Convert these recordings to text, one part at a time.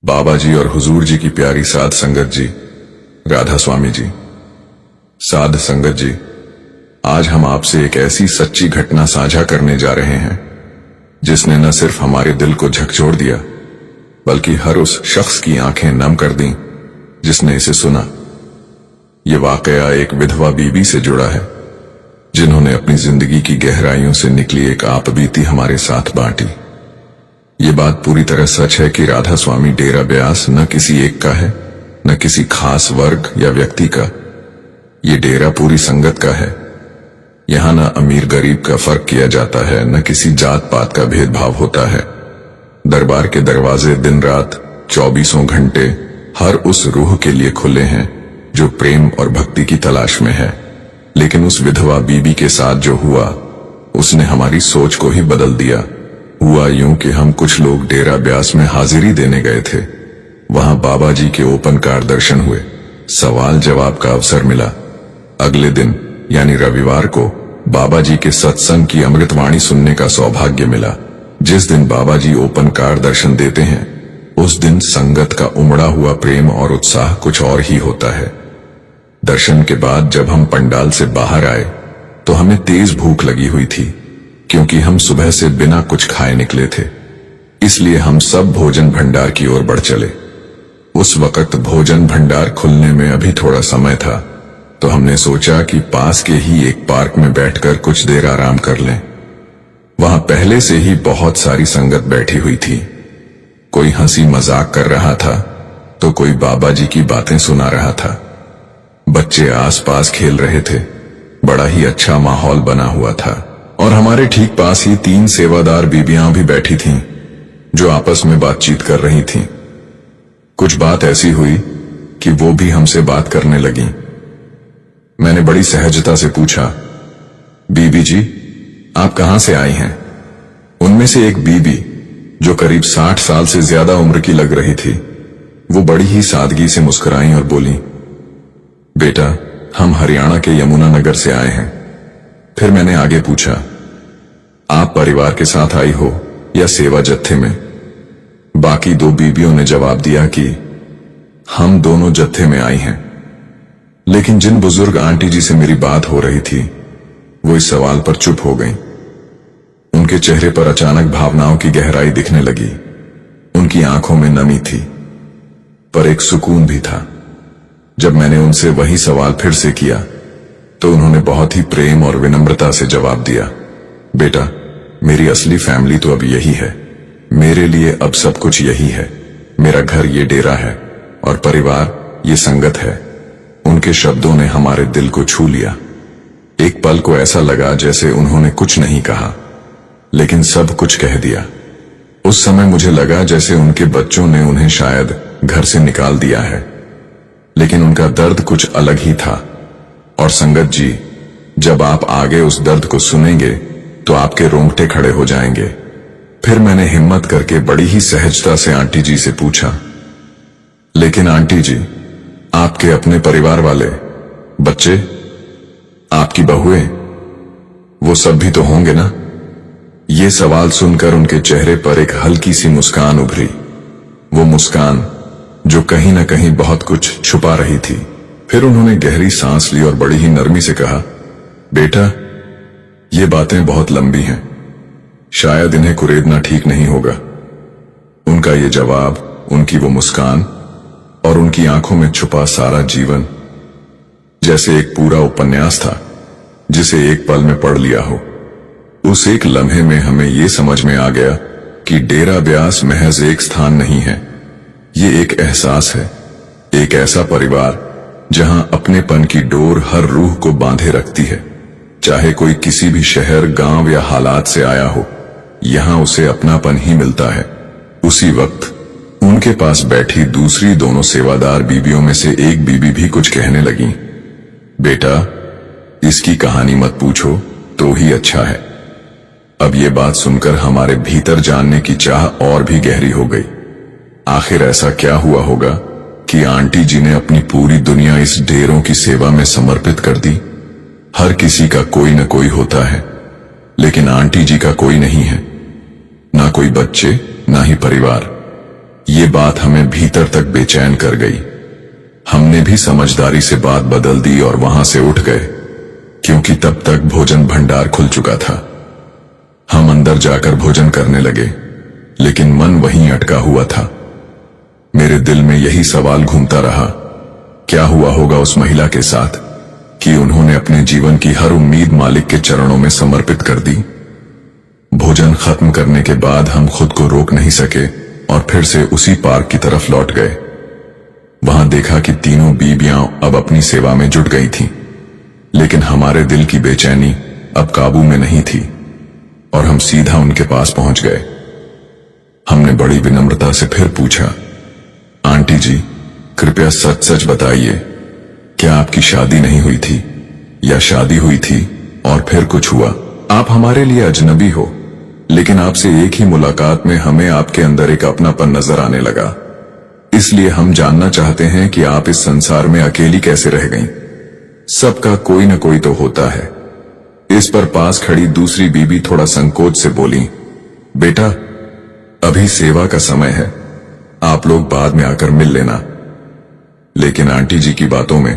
बाबा जी और हुजूर जी की प्यारी साध संगत जी, राधा स्वामी जी। साध संगत जी, आज हम आपसे एक ऐसी सच्ची घटना साझा करने जा रहे हैं जिसने न सिर्फ हमारे दिल को झकझोर दिया बल्कि हर उस शख्स की आंखें नम कर दी जिसने इसे सुना। ये वाकया एक विधवा बीबी से जुड़ा है जिन्होंने अपनी जिंदगी की गहराइयों से निकली एक आपबीती हमारे साथ बांटी। ये बात पूरी तरह सच है कि राधा स्वामी डेरा ब्यास न किसी एक का है, न किसी खास वर्ग या व्यक्ति का। ये डेरा पूरी संगत का है। यहाँ न अमीर गरीब का फर्क किया जाता है, न किसी जात पात का भेदभाव होता है। दरबार के दरवाजे दिन रात 24 घंटे हर उस रूह के लिए खुले हैं जो प्रेम और भक्ति की तलाश में है। लेकिन उस विधवा बीबी के साथ जो हुआ उसने हमारी सोच को ही बदल दिया। हुआ यूं कि हम कुछ लोग डेरा ब्यास में हाजिरी देने गए थे। वहां बाबा जी के ओपन कार दर्शन हुए, सवाल जवाब का अवसर मिला। अगले दिन यानी रविवार को बाबा जी के सत्संग की अमृतवाणी सुनने का सौभाग्य मिला। जिस दिन बाबा जी ओपन कार दर्शन देते हैं उस दिन संगत का उमड़ा हुआ प्रेम और उत्साह कुछ और ही होता है। दर्शन के बाद जब हम पंडाल से बाहर आए तो हमें तेज भूख लगी हुई थी, क्योंकि हम सुबह से बिना कुछ खाए निकले थे। इसलिए हम सब भोजन भंडार की ओर बढ़ चले। उस वक्त भोजन भंडार खुलने में अभी थोड़ा समय था, तो हमने सोचा कि पास के ही एक पार्क में बैठकर कुछ देर आराम कर लें। वहां पहले से ही बहुत सारी संगत बैठी हुई थी। कोई हंसी मजाक कर रहा था तो कोई बाबा जी की बातें सुना रहा था। बच्चे आसपास खेल रहे थे। बड़ा ही अच्छा माहौल बना हुआ था और हमारे ठीक पास ही 3 सेवादार बीबियां भी बैठी थीं जो आपस में बातचीत कर रही थीं। कुछ बात ऐसी हुई कि वो भी हमसे बात करने लगीं। मैंने बड़ी सहजता से पूछा, बीबी जी आप कहां से आई हैं? उनमें से एक बीबी जो करीब 60 साल से ज्यादा उम्र की लग रही थी, वो बड़ी ही सादगी से मुस्कुराई और बोली, बेटा हम हरियाणा के यमुनानगर से आए हैं। फिर मैंने आगे पूछा, आप परिवार के साथ आई हो या सेवा जत्थे में? बाकी 2 बीबियों ने जवाब दिया कि हम दोनों जत्थे में आई हैं। लेकिन जिन बुजुर्ग आंटी जी से मेरी बात हो रही थी वो इस सवाल पर चुप हो गईं। उनके चेहरे पर अचानक भावनाओं की गहराई दिखने लगी। उनकी आंखों में नमी थी पर एक सुकून भी था। जब मैंने उनसे वही सवाल फिर से किया तो उन्होंने बहुत ही प्रेम और विनम्रता से जवाब दिया, बेटा मेरी असली फैमिली तो अब यही है। मेरे लिए अब सब कुछ यही है। मेरा घर ये डेरा है और परिवार ये संगत है। उनके शब्दों ने हमारे दिल को छू लिया। एक पल को ऐसा लगा जैसे उन्होंने कुछ नहीं कहा लेकिन सब कुछ कह दिया। उस समय मुझे लगा जैसे उनके बच्चों ने उन्हें शायद घर से निकाल दिया है, लेकिन उनका दर्द कुछ अलग ही था। और संगत जी, जब आप आगे उस दर्द को सुनेंगे तो आपके रोंगटे खड़े हो जाएंगे। फिर मैंने हिम्मत करके बड़ी ही सहजता से आंटी जी से पूछा, लेकिन आंटी जी आपके अपने परिवार वाले, बच्चे, आपकी बहुएं, वो सब भी तो होंगे ना? ये सवाल सुनकर उनके चेहरे पर एक हल्की सी मुस्कान उभरी। वो मुस्कान जो कहीं न कहीं बहुत कुछ छुपा रही थी। फिर उन्होंने गहरी सांस ली और बड़ी ही नरमी से कहा, बेटा ये बातें बहुत लंबी हैं, शायद इन्हें कुरेदना ठीक नहीं होगा। उनका ये जवाब, उनकी वो मुस्कान और उनकी आंखों में छुपा सारा जीवन जैसे एक पूरा उपन्यास था जिसे एक पल में पढ़ लिया हो। उस एक लम्हे में हमें ये समझ में आ गया कि डेरा ब्यास महज एक स्थान नहीं है, ये एक एहसास है। एक ऐसा परिवार जहां अपनेपन की डोर हर रूह को बांधे रखती है। चाहे कोई किसी भी शहर, गांव या हालात से आया हो, यहां उसे अपनापन ही मिलता है। उसी वक्त उनके पास बैठी दूसरी दोनों सेवादार बीबियों में से एक बीबी भी कुछ कहने लगी, बेटा इसकी कहानी मत पूछो तो ही अच्छा है। अब ये बात सुनकर हमारे भीतर जानने की चाह और भी गहरी हो गई। आखिर ऐसा क्या हुआ होगा कि आंटी जी ने अपनी पूरी दुनिया इस डेरों की सेवा में समर्पित कर दी। हर किसी का कोई न कोई होता है, लेकिन आंटी जी का कोई नहीं है, ना कोई बच्चे ना ही परिवार। ये बात हमें भीतर तक बेचैन कर गई। हमने भी समझदारी से बात बदल दी और वहां से उठ गए, क्योंकि तब तक भोजन भंडार खुल चुका था। हम अंदर जाकर भोजन करने लगे, लेकिन मन वहीं अटका हुआ था। मेरे दिल में यही सवाल घूमता रहा, क्या हुआ होगा उस महिला के साथ कि उन्होंने अपने जीवन की हर उम्मीद मालिक के चरणों में समर्पित कर दी। भोजन खत्म करने के बाद हम खुद को रोक नहीं सके और फिर से उसी पार्क की तरफ लौट गए। वहां देखा कि तीनों बीबियां अब अपनी सेवा में जुट गई थीं, लेकिन हमारे दिल की बेचैनी अब काबू में नहीं थी और हम सीधा उनके पास पहुंच गए। हमने बड़ी विनम्रता से फिर पूछा, आंटी जी, कृपया सच सच बताइए, क्या आपकी शादी नहीं हुई थी या शादी हुई थी और फिर कुछ हुआ? आप हमारे लिए अजनबी हो, लेकिन आपसे एक ही मुलाकात में हमें आपके अंदर एक अपनापन नजर आने लगा। इसलिए हम जानना चाहते हैं कि आप इस संसार में अकेली कैसे रह गईं? सबका कोई न कोई तो होता है। इस पर पास खड़ी दूसरी बीबी थोड़ा संकोच से बोली, बेटा, अभी सेवा का समय है, आप लोग बाद में आकर मिल लेना। लेकिन आंटी जी की बातों में,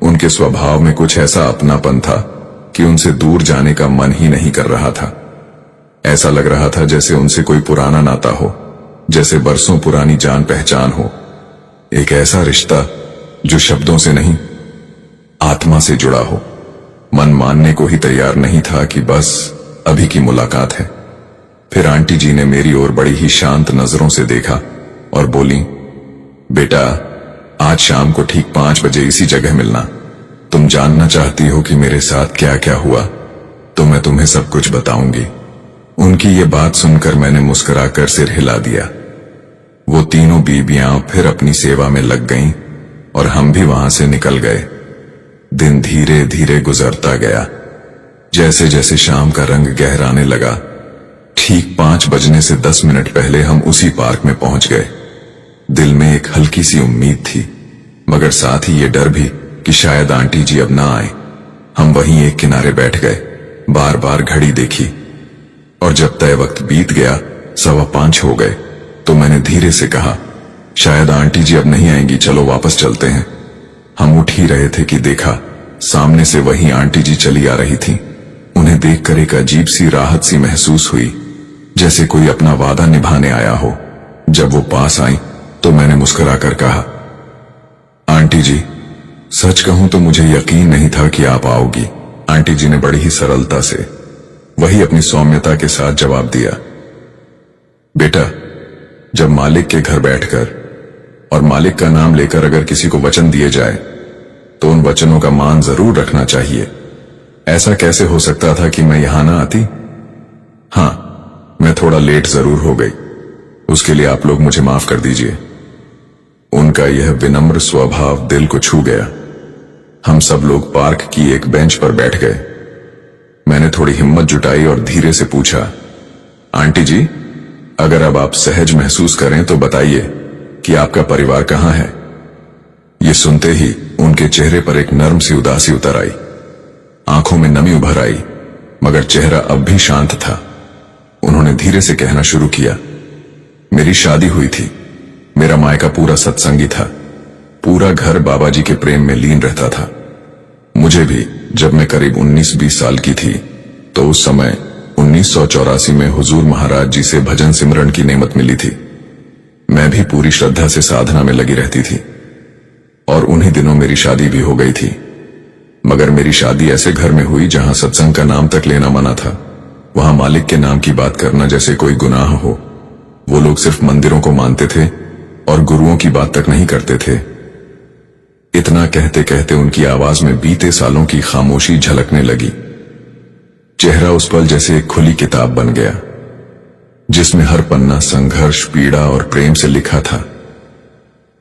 उनके स्वभाव में कुछ ऐसा अपनापन था कि उनसे दूर जाने का मन ही नहीं कर रहा था। ऐसा लग रहा था जैसे उनसे कोई पुराना नाता हो, जैसे बरसों पुरानी जान पहचान हो। एक ऐसा रिश्ता जो शब्दों से नहीं, आत्मा से जुड़ा हो। मन मानने को ही तैयार नहीं था कि बस अभी की मुलाकात है। फिर आंटी जी ने मेरी ओर बड़ी ही शांत नजरों से देखा और बोली, बेटा, आज शाम को ठीक 5 बजे इसी जगह मिलना। तुम जानना चाहती हो कि मेरे साथ क्या क्या हुआ, तो मैं तुम्हें सब कुछ बताऊंगी। उनकी ये बात सुनकर मैंने मुस्कुराकर सिर हिला दिया। वो तीनों बीबियां फिर अपनी सेवा में लग गईं और हम भी वहां से निकल गए। दिन धीरे धीरे गुजरता गया। जैसे जैसे शाम का रंग गहराने लगा, ठीक 5 बजने से 10 मिनट पहले हम उसी पार्क में पहुंच गए। दिल में एक हल्की सी उम्मीद थी, मगर साथ ही ये डर भी कि शायद आंटी जी अब ना आए। हम वहीं एक किनारे बैठ गए, बार बार घड़ी देखी और जब तय वक्त बीत गया, 5:15 हो गए, तो मैंने धीरे से कहा, शायद आंटी जी अब नहीं आएंगी, चलो वापस चलते हैं। हम उठ ही रहे थे कि देखा, सामने से वही आंटी जी चली आ रही थी। उन्हें देखकर एक अजीब सी राहत सी महसूस हुई, जैसे कोई अपना वादा निभाने आया हो। जब वो पास आई तो मैंने मुस्कुराकर कहा, आंटी जी, सच कहूं तो मुझे यकीन नहीं था कि आप आओगी। आंटी जी ने बड़ी ही सरलता से, वही अपनी सौम्यता के साथ जवाब दिया, बेटा, जब मालिक के घर बैठकर और मालिक का नाम लेकर अगर किसी को वचन दिए जाए तो उन वचनों का मान जरूर रखना चाहिए। ऐसा कैसे हो सकता था कि मैं यहां ना आती? हाँ, मैं थोड़ा लेट जरूर हो गई, उसके लिए आप लोग मुझे माफ कर दीजिए। उनका यह विनम्र स्वभाव दिल को छू गया। हम सब लोग पार्क की एक बेंच पर बैठ गए। मैंने थोड़ी हिम्मत जुटाई और धीरे से पूछा, आंटी जी, अगर अब आप सहज महसूस करें तो बताइए कि आपका परिवार कहां है? ये सुनते ही उनके चेहरे पर एक नर्म सी उदासी उतर आई, आंखों में नमी उभर आई, मगर चेहरा अब भी शांत था। उन्होंने धीरे से कहना शुरू किया, मेरी शादी हुई थी, मेरा मायका पूरा सत्संगी था, पूरा घर बाबा जी के प्रेम में लीन रहता था। मुझे भी जब मैं करीब 19-20 साल की थी तो उस समय 1984 में हुजूर महाराज जी से भजन सिमरन की नेमत मिली थी। मैं भी पूरी श्रद्धा से साधना में लगी रहती थी और उन्हीं दिनों मेरी शादी भी हो गई थी। मगर मेरी शादी ऐसे घर में हुई जहां सत्संग का नाम तक लेना मना था। वहां मालिक के नाम की बात करना जैसे कोई गुनाह हो। वो लोग सिर्फ मंदिरों को मानते थे और गुरुओं की बात तक नहीं करते थे। इतना कहते कहते उनकी आवाज में बीते सालों की खामोशी झलकने लगी। चेहरा उस पल जैसे एक खुली किताब बन गया, जिसमें हर पन्ना संघर्ष, पीड़ा और प्रेम से लिखा था।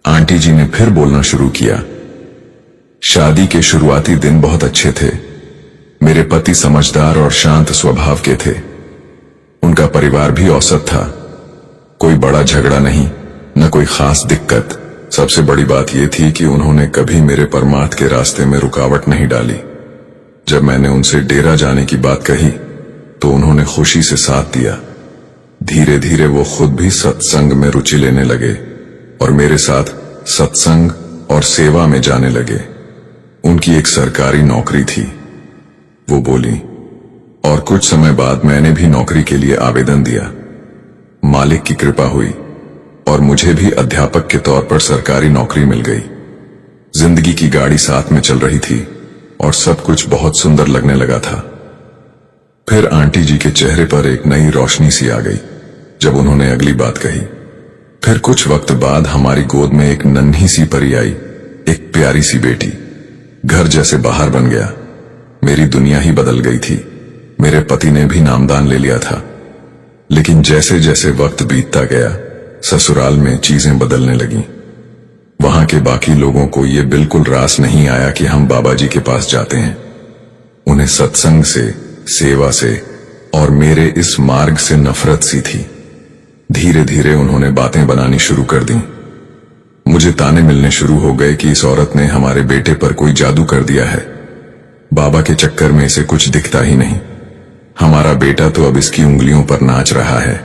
आंटी जी ने फिर बोलना शुरू किया, शादी के शुरुआती दिन बहुत अच्छे थे। मेरे पति समझदार और शांत स्वभाव के थे। उनका परिवार भी औसत था, कोई बड़ा झगड़ा नहीं, न कोई खास दिक्कत। सबसे बड़ी बात यह थी कि उन्होंने कभी मेरे परमार्थ के रास्ते में रुकावट नहीं डाली। जब मैंने उनसे डेरा जाने की बात कही तो उन्होंने खुशी से साथ दिया। धीरे धीरे वो खुद भी सत्संग में रुचि लेने लगे। और मेरे साथ सत्संग और सेवा में जाने लगे। उनकी एक सरकारी नौकरी थी, वो बोली। और कुछ समय बाद मैंने भी नौकरी के लिए आवेदन दिया। मालिक की कृपा हुई और मुझे भी अध्यापक के तौर पर सरकारी नौकरी मिल गई। जिंदगी की गाड़ी साथ में चल रही थी और सब कुछ बहुत सुंदर लगने लगा था। फिर आंटी जी के चेहरे पर एक नई रोशनी सी आ गई जब उन्होंने अगली बात कही। फिर कुछ वक्त बाद हमारी गोद में एक नन्ही सी परी आई, एक प्यारी सी बेटी। घर जैसे बाहर बन गया। मेरी दुनिया ही बदल गई थी। मेरे पति ने भी नामदान ले लिया था। लेकिन जैसे जैसे वक्त बीतता गया, ससुराल में चीजें बदलने लगीं। वहां के बाकी लोगों को यह बिल्कुल रास नहीं आया कि हम बाबा जी के पास जाते हैं। उन्हें सत्संग से, सेवा से और मेरे इस मार्ग से नफरत सी थी। धीरे धीरे उन्होंने बातें बनानी शुरू कर दी। मुझे ताने मिलने शुरू हो गए कि इस औरत ने हमारे बेटे पर कोई जादू कर दिया है। बाबा के चक्कर में इसे कुछ दिखता ही नहीं। हमारा बेटा तो अब इसकी उंगलियों पर नाच रहा है।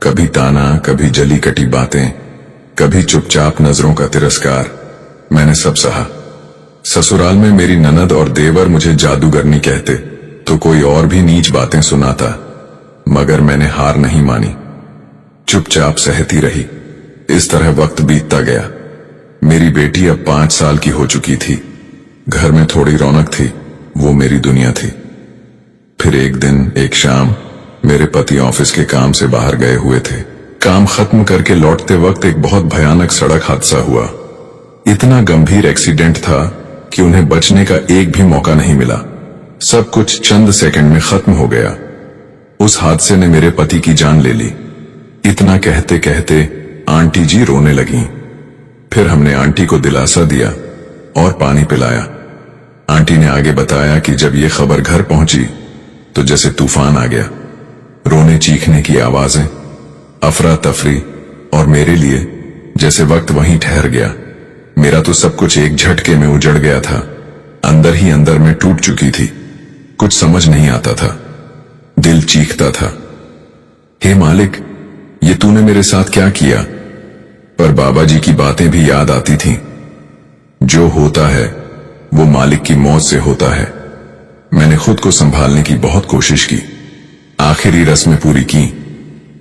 कभी ताना, कभी जली कटी बातें, कभी चुपचाप नजरों का तिरस्कार। मैंने सब सहा। ससुराल में मेरी ननद और देवर मुझे जादूगरनी कहते तो कोई और भी नीच बातें सुनाता, मगर मैंने हार नहीं मानी। चुपचाप सहती रही। इस तरह वक्त बीतता गया। मेरी बेटी अब 5 साल की हो चुकी थी। घर में थोड़ी रौनक थी, वो मेरी दुनिया थी। फिर एक दिन, एक शाम, मेरे पति ऑफिस के काम से बाहर गए हुए थे। काम खत्म करके लौटते वक्त एक बहुत भयानक सड़क हादसा हुआ। इतना गंभीर एक्सीडेंट था कि उन्हें बचने का एक भी मौका नहीं मिला। सब कुछ चंद सेकंड में खत्म हो गया। उस हादसे ने मेरे पति की जान ले ली। इतना कहते कहते आंटी जी रोने लगीं। फिर हमने आंटी को दिलासा दिया और पानी पिलाया। आंटी ने आगे बताया कि जब ये खबर घर पहुंची तो जैसे तूफान आ गया। रोने चीखने की आवाजें, अफरा तफरी, और मेरे लिए जैसे वक्त वहीं ठहर गया। मेरा तो सब कुछ एक झटके में उजड़ गया था। अंदर ही अंदर में टूट चुकी थी। कुछ समझ नहीं आता था। दिल चीखता था, हे मालिक, ये तूने मेरे साथ क्या किया? पर बाबा जी की बातें भी याद आती थीं। जो होता है वो मालिक की मौत से होता है। मैंने खुद को संभालने की बहुत कोशिश की, आखिरी रस्में पूरी की,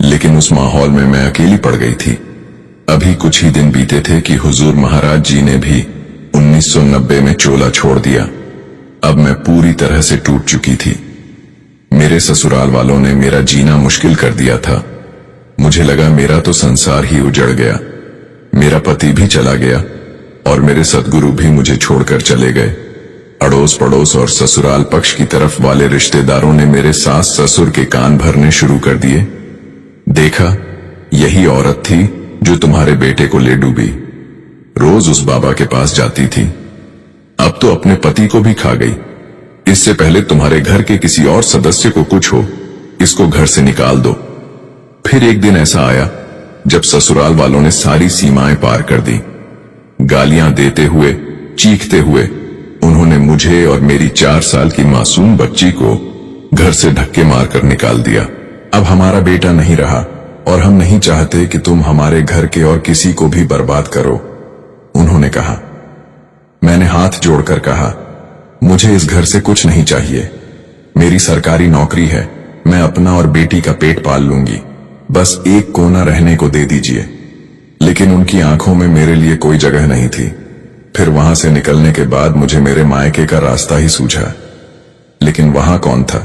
लेकिन उस माहौल में मैं अकेली पड़ गई थी। अभी कुछ ही दिन बीते थे कि हुजूर महाराज जी ने भी 1990 में चोला छोड़ दिया। अब मैं पूरी तरह से टूट चुकी थी। मेरे ससुराल वालों ने मेरा जीना मुश्किल कर दिया था। मुझे लगा मेरा तो संसार ही उजड़ गया। मेरा पति भी चला गया और मेरे सद्गुरु भी मुझे छोड़कर चले गए। अड़ोस पड़ोस और ससुराल पक्ष की तरफ वाले रिश्तेदारों ने मेरे सास ससुर के कान भरने शुरू कर दिए। देखा, यही औरत थी जो तुम्हारे बेटे को ले डूबी। रोज उस बाबा के पास जाती थी, अब तो अपने पति को भी खा गई। इससे पहले तुम्हारे घर के किसी और सदस्य को कुछ हो, इसको घर से निकाल दो। फिर एक दिन ऐसा आया जब ससुराल वालों ने सारी सीमाएं पार कर दी। गालियां देते हुए, चीखते हुए उन्होंने मुझे और मेरी 4 साल की मासूम बच्ची को घर से धक्के मारकर निकाल दिया। अब हमारा बेटा नहीं रहा और हम नहीं चाहते कि तुम हमारे घर के और किसी को भी बर्बाद करो, उन्होंने कहा। मैंने हाथ जोड़कर कहा, मुझे इस घर से कुछ नहीं चाहिए। मेरी सरकारी नौकरी है, मैं अपना और बेटी का पेट पाल लूंगी। बस एक कोना रहने को दे दीजिए। लेकिन उनकी आंखों में मेरे लिए कोई जगह नहीं थी। फिर वहां से निकलने के बाद मुझे मेरे मायके का रास्ता ही सूझा। लेकिन वहां कौन था?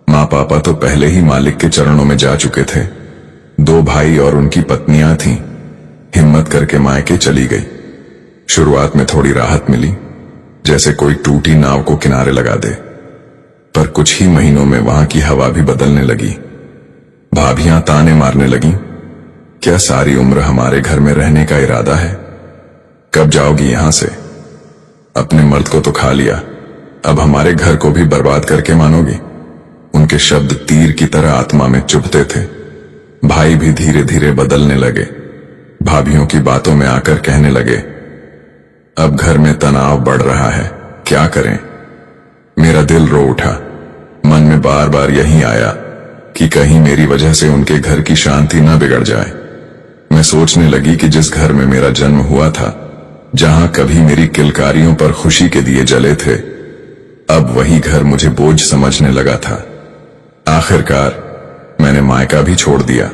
माँ पापा तो पहले ही मालिक के चरणों में जा चुके थे। 2 भाई और उनकी पत्नियां थीं। हिम्मत करके मायके चली गई। शुरुआत में थोड़ी राहत मिली, जैसे कोई टूटी नाव को किनारे लगा दे। पर कुछ ही महीनों में वहां की हवा भी बदलने लगी। भाभियां ताने मारने लगीं, क्या सारी उम्र हमारे घर में रहने का इरादा है? कब जाओगी यहां से? अपने मर्द को तो खा लिया, अब हमारे घर को भी बर्बाद करके मानोगी? उनके शब्द तीर की तरह आत्मा में चुभते थे। भाई भी धीरे धीरे बदलने लगे। भाभियों की बातों में आकर कहने लगे, अब घर में तनाव बढ़ रहा है, क्या करें? मेरा दिल रो उठा। मन में बार बार यही आया कि कहीं मेरी वजह से उनके घर की शांति न बिगड़ जाए। मैं सोचने लगी कि जिस घर में मेरा जन्म हुआ था, जहां कभी मेरी किलकारियों पर खुशी के दिए जले थे, अब वही घर मुझे बोझ समझने लगा था। आखिरकार मैंने मायका भी छोड़ दिया,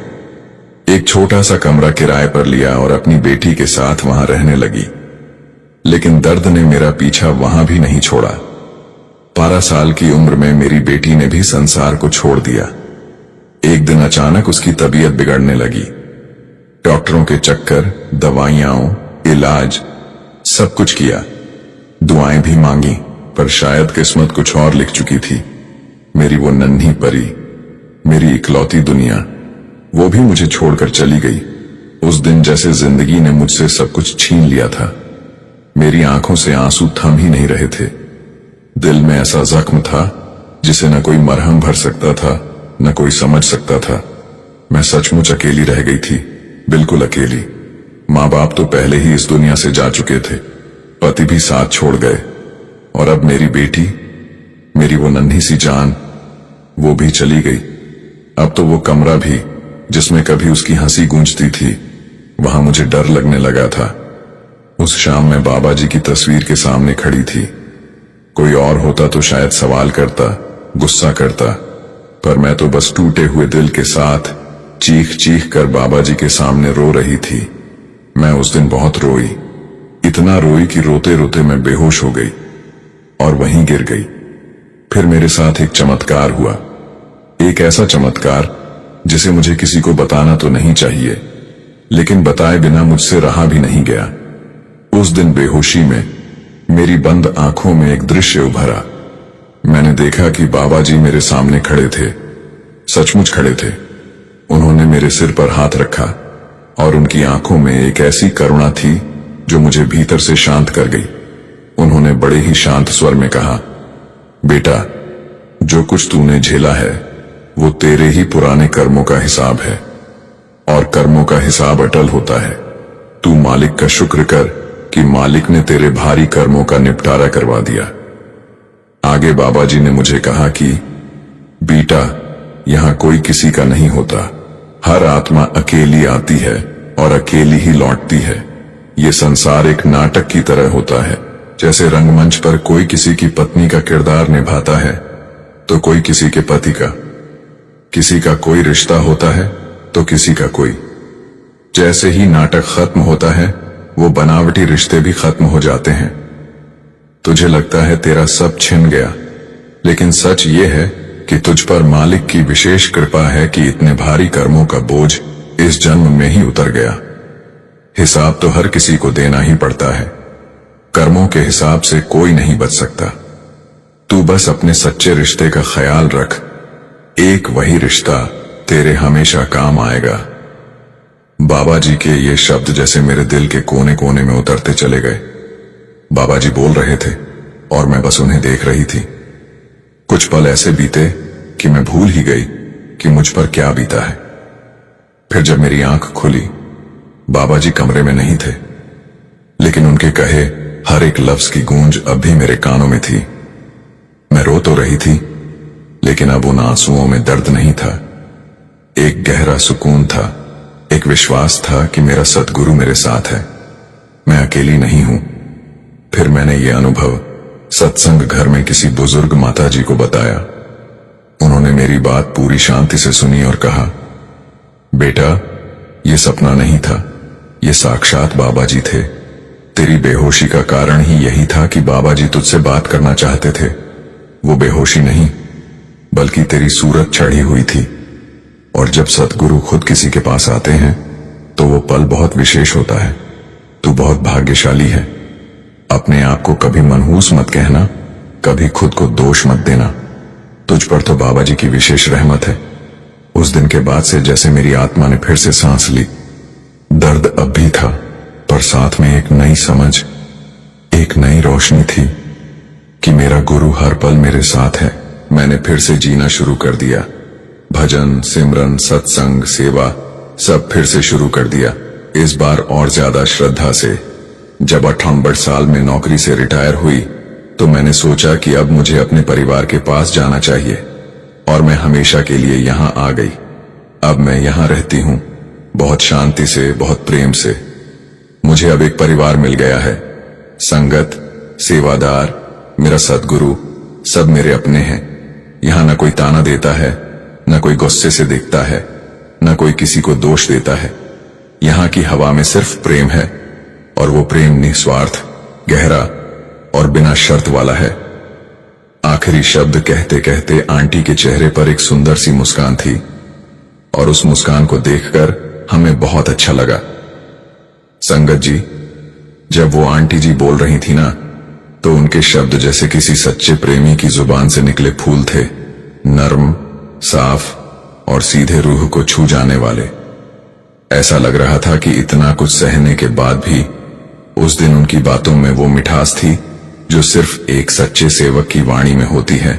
एक छोटा सा कमरा किराए पर लिया और अपनी बेटी के साथ वहां रहने लगी। लेकिन दर्द ने मेरा पीछा वहां भी नहीं छोड़ा। 12 साल की उम्र में मेरी बेटी ने भी संसार को छोड़ दिया। एक दिन अचानक उसकी तबीयत बिगड़ने लगी। डॉक्टरों के चक्कर, दवाइयां, इलाज, सब कुछ किया, दुआएं भी मांगी, पर शायद किस्मत कुछ और लिख चुकी थी। मेरी वो नन्ही परी, मेरी इकलौती दुनिया, वो भी मुझे छोड़कर चली गई। उस दिन जैसे जिंदगी ने मुझसे सब कुछ छीन लिया था। मेरी आंखों से आंसू थम ही नहीं रहे थे। दिल में ऐसा जख्म था जिसे न कोई मरहम भर सकता था, न कोई समझ सकता था। मैं सचमुच अकेली रह गई थी, बिल्कुल अकेली। माँ बाप तो पहले ही इस दुनिया से जा चुके थे, पति भी साथ छोड़ गए, और अब मेरी बेटी, मेरी वो नन्ही सी जान, वो भी चली गई। अब तो वो कमरा भी जिसमें कभी उसकी हंसी गूंजती थी, वहां मुझे डर लगने लगा था। उस शाम मैं बाबा जी की तस्वीर के सामने खड़ी थी। कोई और होता तो शायद सवाल करता, गुस्सा करता, पर मैं तो बस टूटे हुए दिल के साथ चीख चीख कर बाबा जी के सामने रो रही थी। मैं उस दिन बहुत रोई, इतना रोई कि रोते रोते मैं बेहोश हो गई और वहीं गिर गई। फिर मेरे साथ एक चमत्कार हुआ, एक ऐसा चमत्कार जिसे मुझे किसी को बताना तो नहीं चाहिए, लेकिन बताए बिना मुझसे रहा भी नहीं गया। उस दिन बेहोशी में मेरी बंद आंखों में एक दृश्य उभरा। मैंने देखा कि बाबा जी मेरे सामने खड़े थे, सचमुच खड़े थे। उन्होंने मेरे सिर पर हाथ रखा और उनकी आंखों में एक ऐसी करुणा थी जो मुझे भीतर से शांत कर गई। उन्होंने बड़े ही शांत स्वर में कहा, बेटा, जो कुछ तूने झेला है वो तेरे ही पुराने कर्मों का हिसाब है, और कर्मों का हिसाब अटल होता है। तू मालिक का शुक्र कर कि मालिक ने तेरे भारी कर्मों का निपटारा करवा दिया। आगे बाबा जी ने मुझे कहा कि बेटा, यहां कोई किसी का नहीं होता। हर आत्मा अकेली आती है और अकेली ही लौटती है। ये संसार एक नाटक की तरह होता है। जैसे रंगमंच पर कोई किसी की पत्नी का किरदार निभाता है तो कोई किसी के पति का, किसी का कोई रिश्ता होता है तो किसी का कोई। जैसे ही नाटक खत्म होता है वो बनावटी रिश्ते भी खत्म हो जाते हैं। तुझे लगता है तेरा सब छिन गया, लेकिन सच ये है कि तुझ पर मालिक की विशेष कृपा है कि इतने भारी कर्मों का बोझ इस जन्म में ही उतर गया। हिसाब तो हर किसी को देना ही पड़ता है। कर्मों के हिसाब से कोई नहीं बच सकता। तू बस अपने सच्चे रिश्ते का ख्याल रख, एक वही रिश्ता तेरे हमेशा काम आएगा। बाबा जी के ये शब्द जैसे मेरे दिल के कोने कोने में उतरते चले गए। बाबा जी बोल रहे थे और मैं बस उन्हें देख रही थी। कुछ पल ऐसे बीते कि मैं भूल ही गई कि मुझ पर क्या बीता है। फिर जब मेरी आंख खुली, बाबा जी कमरे में नहीं थे, लेकिन उनके कहे हर एक लफ्ज की गूंज अब भी मेरे कानों में थी। मैं रो तो रही थी, लेकिन अब उन आंसुओं में दर्द नहीं था, एक गहरा सुकून था, एक विश्वास था कि मेरा सद्गुरु मेरे साथ है, मैं अकेली नहीं हूं। फिर मैंने ये अनुभव सत्संग घर में किसी बुजुर्ग माता जी को बताया। उन्होंने मेरी बात पूरी शांति से सुनी और कहा, बेटा, ये सपना नहीं था, ये साक्षात बाबा जी थे। तेरी बेहोशी का कारण ही यही था कि बाबा जी तुझसे बात करना चाहते थे। वो बेहोशी नहीं, बल्कि तेरी सूरत चढ़ी हुई थी। और जब सतगुरु खुद किसी के पास आते हैं तो वो पल बहुत विशेष होता है। तू बहुत भाग्यशाली है। अपने आप को कभी मनहूस मत कहना, कभी खुद को दोष मत देना। तुझ पर तो बाबा जी की विशेष रहमत है। उस दिन के बाद से जैसे मेरी आत्मा ने फिर से सांस ली। दर्द अब भी था, पर साथ में एक नई समझ, एक नई रोशनी थी कि मेरा गुरु हर पल मेरे साथ है। मैंने फिर से जीना शुरू कर दिया। भजन, सिमरन, सत्संग, सेवा सब फिर से शुरू कर दिया। इस बार और ज्यादा श्रद्धा से। जब 58 साल में नौकरी से रिटायर हुई तो मैंने सोचा कि अब मुझे अपने परिवार के पास जाना चाहिए, और मैं हमेशा के लिए यहां आ गई। अब मैं यहां रहती हूं, बहुत शांति से, बहुत प्रेम से। मुझे अब एक परिवार मिल गया है। संगत, सेवादार, मेरा सद्गुरु, सब मेरे अपने हैं। यहाँ न कोई ताना देता है, न कोई गुस्से से देखता है, न कोई किसी को दोष देता है। यहाँ की हवा में सिर्फ प्रेम है, और वो प्रेम निस्वार्थ, गहरा और बिना शर्त वाला है। आखिरी शब्द कहते कहते आंटी के चेहरे पर एक सुंदर सी मुस्कान थी, और उस मुस्कान को देखकर हमें बहुत अच्छा लगा। संगत जी, जब वो आंटी जी बोल रही थी ना, तो उनके शब्द जैसे किसी सच्चे प्रेमी की जुबान से निकले फूल थे, नर्म, साफ और सीधे रूह को छू जाने वाले। ऐसा लग रहा था कि इतना कुछ सहने के बाद भी उस दिन उनकी बातों में वो मिठास थी जो सिर्फ एक सच्चे सेवक की वाणी में होती है।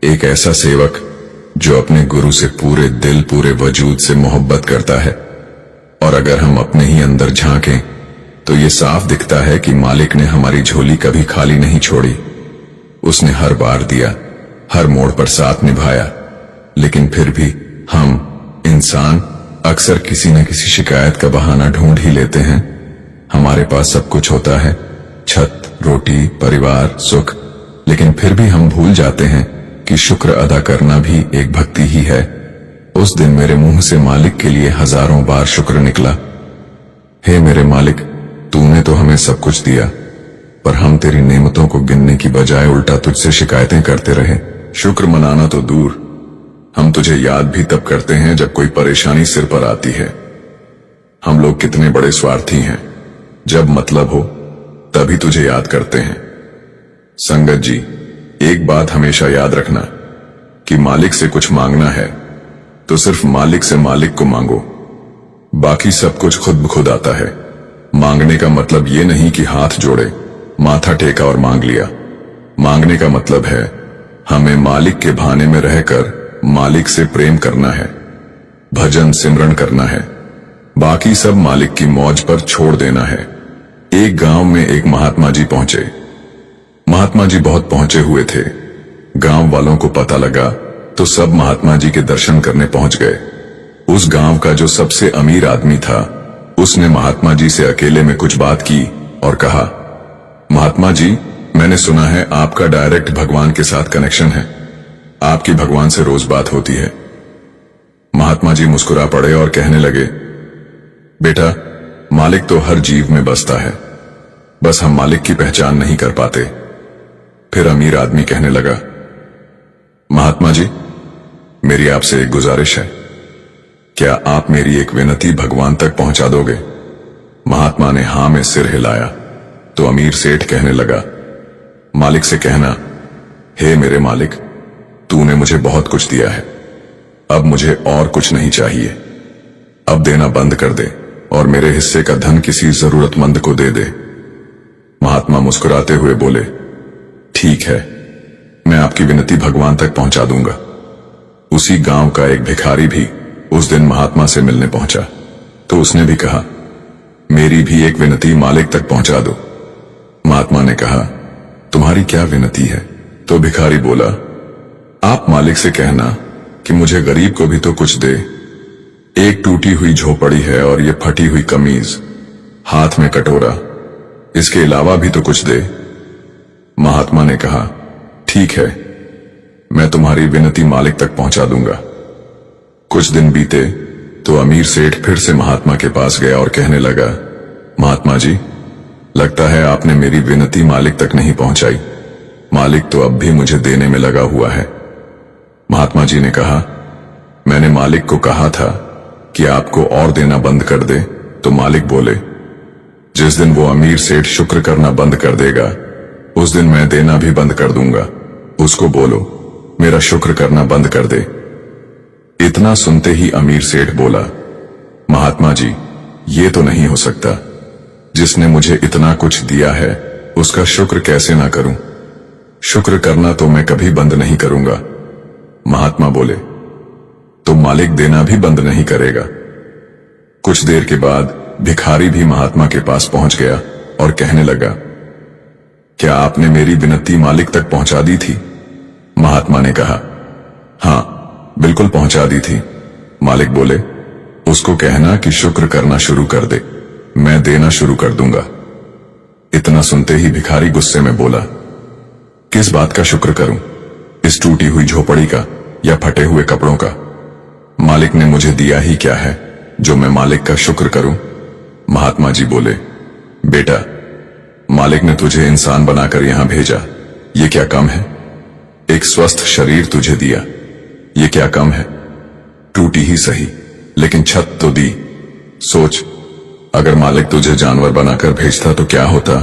एक ऐसा सेवक जो अपने गुरु से पूरे दिल, पूरे वजूद से मोहब्बत करता है। और अगर हम अपने ही अंदर झांकें तो ये साफ दिखता है कि मालिक ने हमारी झोली कभी खाली नहीं छोड़ी। उसने हर बार दिया, हर मोड़ पर साथ निभाया। लेकिन फिर भी हम इंसान अक्सर किसी न किसी शिकायत का बहाना ढूंढ ही लेते हैं। हमारे पास सब कुछ होता है, छत, रोटी, परिवार, सुख, लेकिन फिर भी हम भूल जाते हैं कि शुक्र अदा करना भी एक भक्ति ही है। उस दिन मेरे मुंह से मालिक के लिए हजारों बार शुक्र निकला। हे मेरे मालिक, तूने तो हमें सब कुछ दिया, पर हम तेरी नेमतों को गिनने की बजाय उल्टा तुझसे शिकायतें करते रहे। शुक्र मनाना तो दूर, हम तुझे याद भी तब करते हैं जब कोई परेशानी सिर पर आती है। हम लोग कितने बड़े स्वार्थी हैं, जब मतलब हो तभी तुझे याद करते हैं। संगत जी, एक बात हमेशा याद रखना कि मालिक से कुछ मांगना है तो सिर्फ मालिक से मालिक को मांगो, बाकी सब कुछ खुद ब खुद आता है। मांगने का मतलब ये नहीं कि हाथ जोड़े, माथा टेका और मांग लिया। मांगने का मतलब है हमें मालिक के भाने में रहकर मालिक से प्रेम करना है, भजन सिमरन करना है, बाकी सब मालिक की मौज पर छोड़ देना है। एक गांव में एक महात्मा जी पहुंचे। महात्मा जी बहुत पहुंचे हुए थे। गांव वालों को पता लगा तो सब महात्मा जी के दर्शन करने पहुंच गए। उस गांव का जो सबसे अमीर आदमी था, उसने महात्मा जी से अकेले में कुछ बात की और कहा, महात्मा जी, मैंने सुना है आपका डायरेक्ट भगवान के साथ कनेक्शन है, आपकी भगवान से रोज बात होती है। महात्मा जी मुस्कुरा पड़े और कहने लगे, बेटा, मालिक तो हर जीव में बसता है, बस हम मालिक की पहचान नहीं कर पाते। फिर अमीर आदमी कहने लगा, महात्मा जी, मेरी आपसे एक गुजारिश है, क्या आप मेरी एक विनती भगवान तक पहुंचा दोगे? महात्मा ने हां में सिर हिलाया तो अमीर सेठ कहने लगा, मालिक से कहना, हे मेरे मालिक, तूने मुझे बहुत कुछ दिया है, अब मुझे और कुछ नहीं चाहिए। अब देना बंद कर दे और मेरे हिस्से का धन किसी जरूरतमंद को दे दे। महात्मा मुस्कुराते हुए बोले, ठीक है, मैं आपकी विनती भगवान तक पहुंचा दूंगा। उसी गांव का एक भिखारी भी उस दिन महात्मा से मिलने पहुंचा तो उसने भी कहा, मेरी भी एक विनती मालिक तक पहुंचा दो। महात्मा ने कहा, तुम्हारी क्या विनती है? तो भिखारी बोला, आप मालिक से कहना कि मुझे गरीब को भी तो कुछ दे। एक टूटी हुई झोपड़ी है और ये फटी हुई कमीज, हाथ में कटोरा, इसके अलावा भी तो कुछ दे। महात्मा ने कहा, ठीक है, मैं तुम्हारी विनती मालिक तक पहुंचा दूंगा। कुछ दिन बीते तो अमीर सेठ फिर से महात्मा के पास गया और कहने लगा, महात्मा जी, लगता है आपने मेरी विनती मालिक तक नहीं पहुंचाई। मालिक तो अब भी मुझे देने में लगा हुआ है। महात्मा जी ने कहा, मैंने मालिक को कहा था कि आपको और देना बंद कर दे, तो मालिक बोले, जिस दिन वो अमीर सेठ शुक्र करना बंद कर देगा, उस दिन मैं देना भी बंद कर दूंगा। उसको बोलो मेरा शुक्र करना बंद कर दे। इतना सुनते ही अमीर सेठ बोला, महात्मा जी, ये तो नहीं हो सकता। जिसने मुझे इतना कुछ दिया है उसका शुक्र कैसे ना करूं? शुक्र करना तो मैं कभी बंद नहीं करूंगा। महात्मा बोले, तो मालिक देना भी बंद नहीं करेगा। कुछ देर के बाद भिखारी भी महात्मा के पास पहुंच गया और कहने लगा, क्या आपने मेरी विनती मालिक तक पहुंचा दी थी? महात्मा ने कहा, हां, बिल्कुल पहुंचा दी थी। मालिक बोले, उसको कहना कि शुक्र करना शुरू कर दे, मैं देना शुरू कर दूंगा। इतना सुनते ही भिखारी गुस्से में बोला, किस बात का शुक्र करूं? इस टूटी हुई झोपड़ी का या फटे हुए कपड़ों का? मालिक ने मुझे दिया ही क्या है जो मैं मालिक का शुक्र करूं? महात्मा जी बोले, बेटा, मालिक ने तुझे इंसान बनाकर यहां भेजा, ये क्या कम है? एक स्वस्थ शरीर तुझे दिया, ये क्या कम है? टूटी ही सही, लेकिन छत तो दी। सोच, अगर मालिक तुझे जानवर बनाकर भेजता तो क्या होता?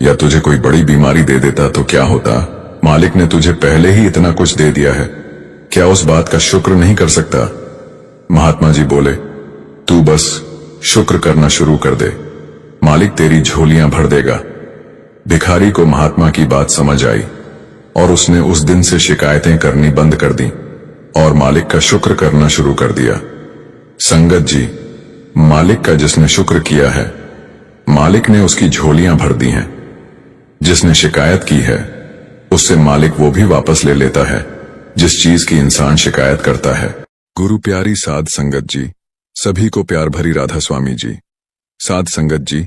या तुझे कोई बड़ी बीमारी दे देता तो क्या होता? मालिक ने तुझे पहले ही इतना कुछ दे दिया है, क्या उस बात का शुक्र नहीं कर सकता? महात्मा जी बोले, तू बस शुक्र करना शुरू कर दे, मालिक तेरी झोलियां भर देगा। भिखारी को महात्मा की बात समझ आई और उसने उस दिन से शिकायतें करनी बंद कर दी और मालिक का शुक्र करना शुरू कर दिया। संगत जी, मालिक का जिसने शुक्र किया है, मालिक ने उसकी झोलियां भर दी हैं। जिसने शिकायत की है, उससे मालिक वो भी वापस ले लेता है जिस चीज की इंसान शिकायत करता है। गुरु प्यारी साध संगत जी, सभी को प्यार भरी राधा स्वामी जी। साध संगत जी,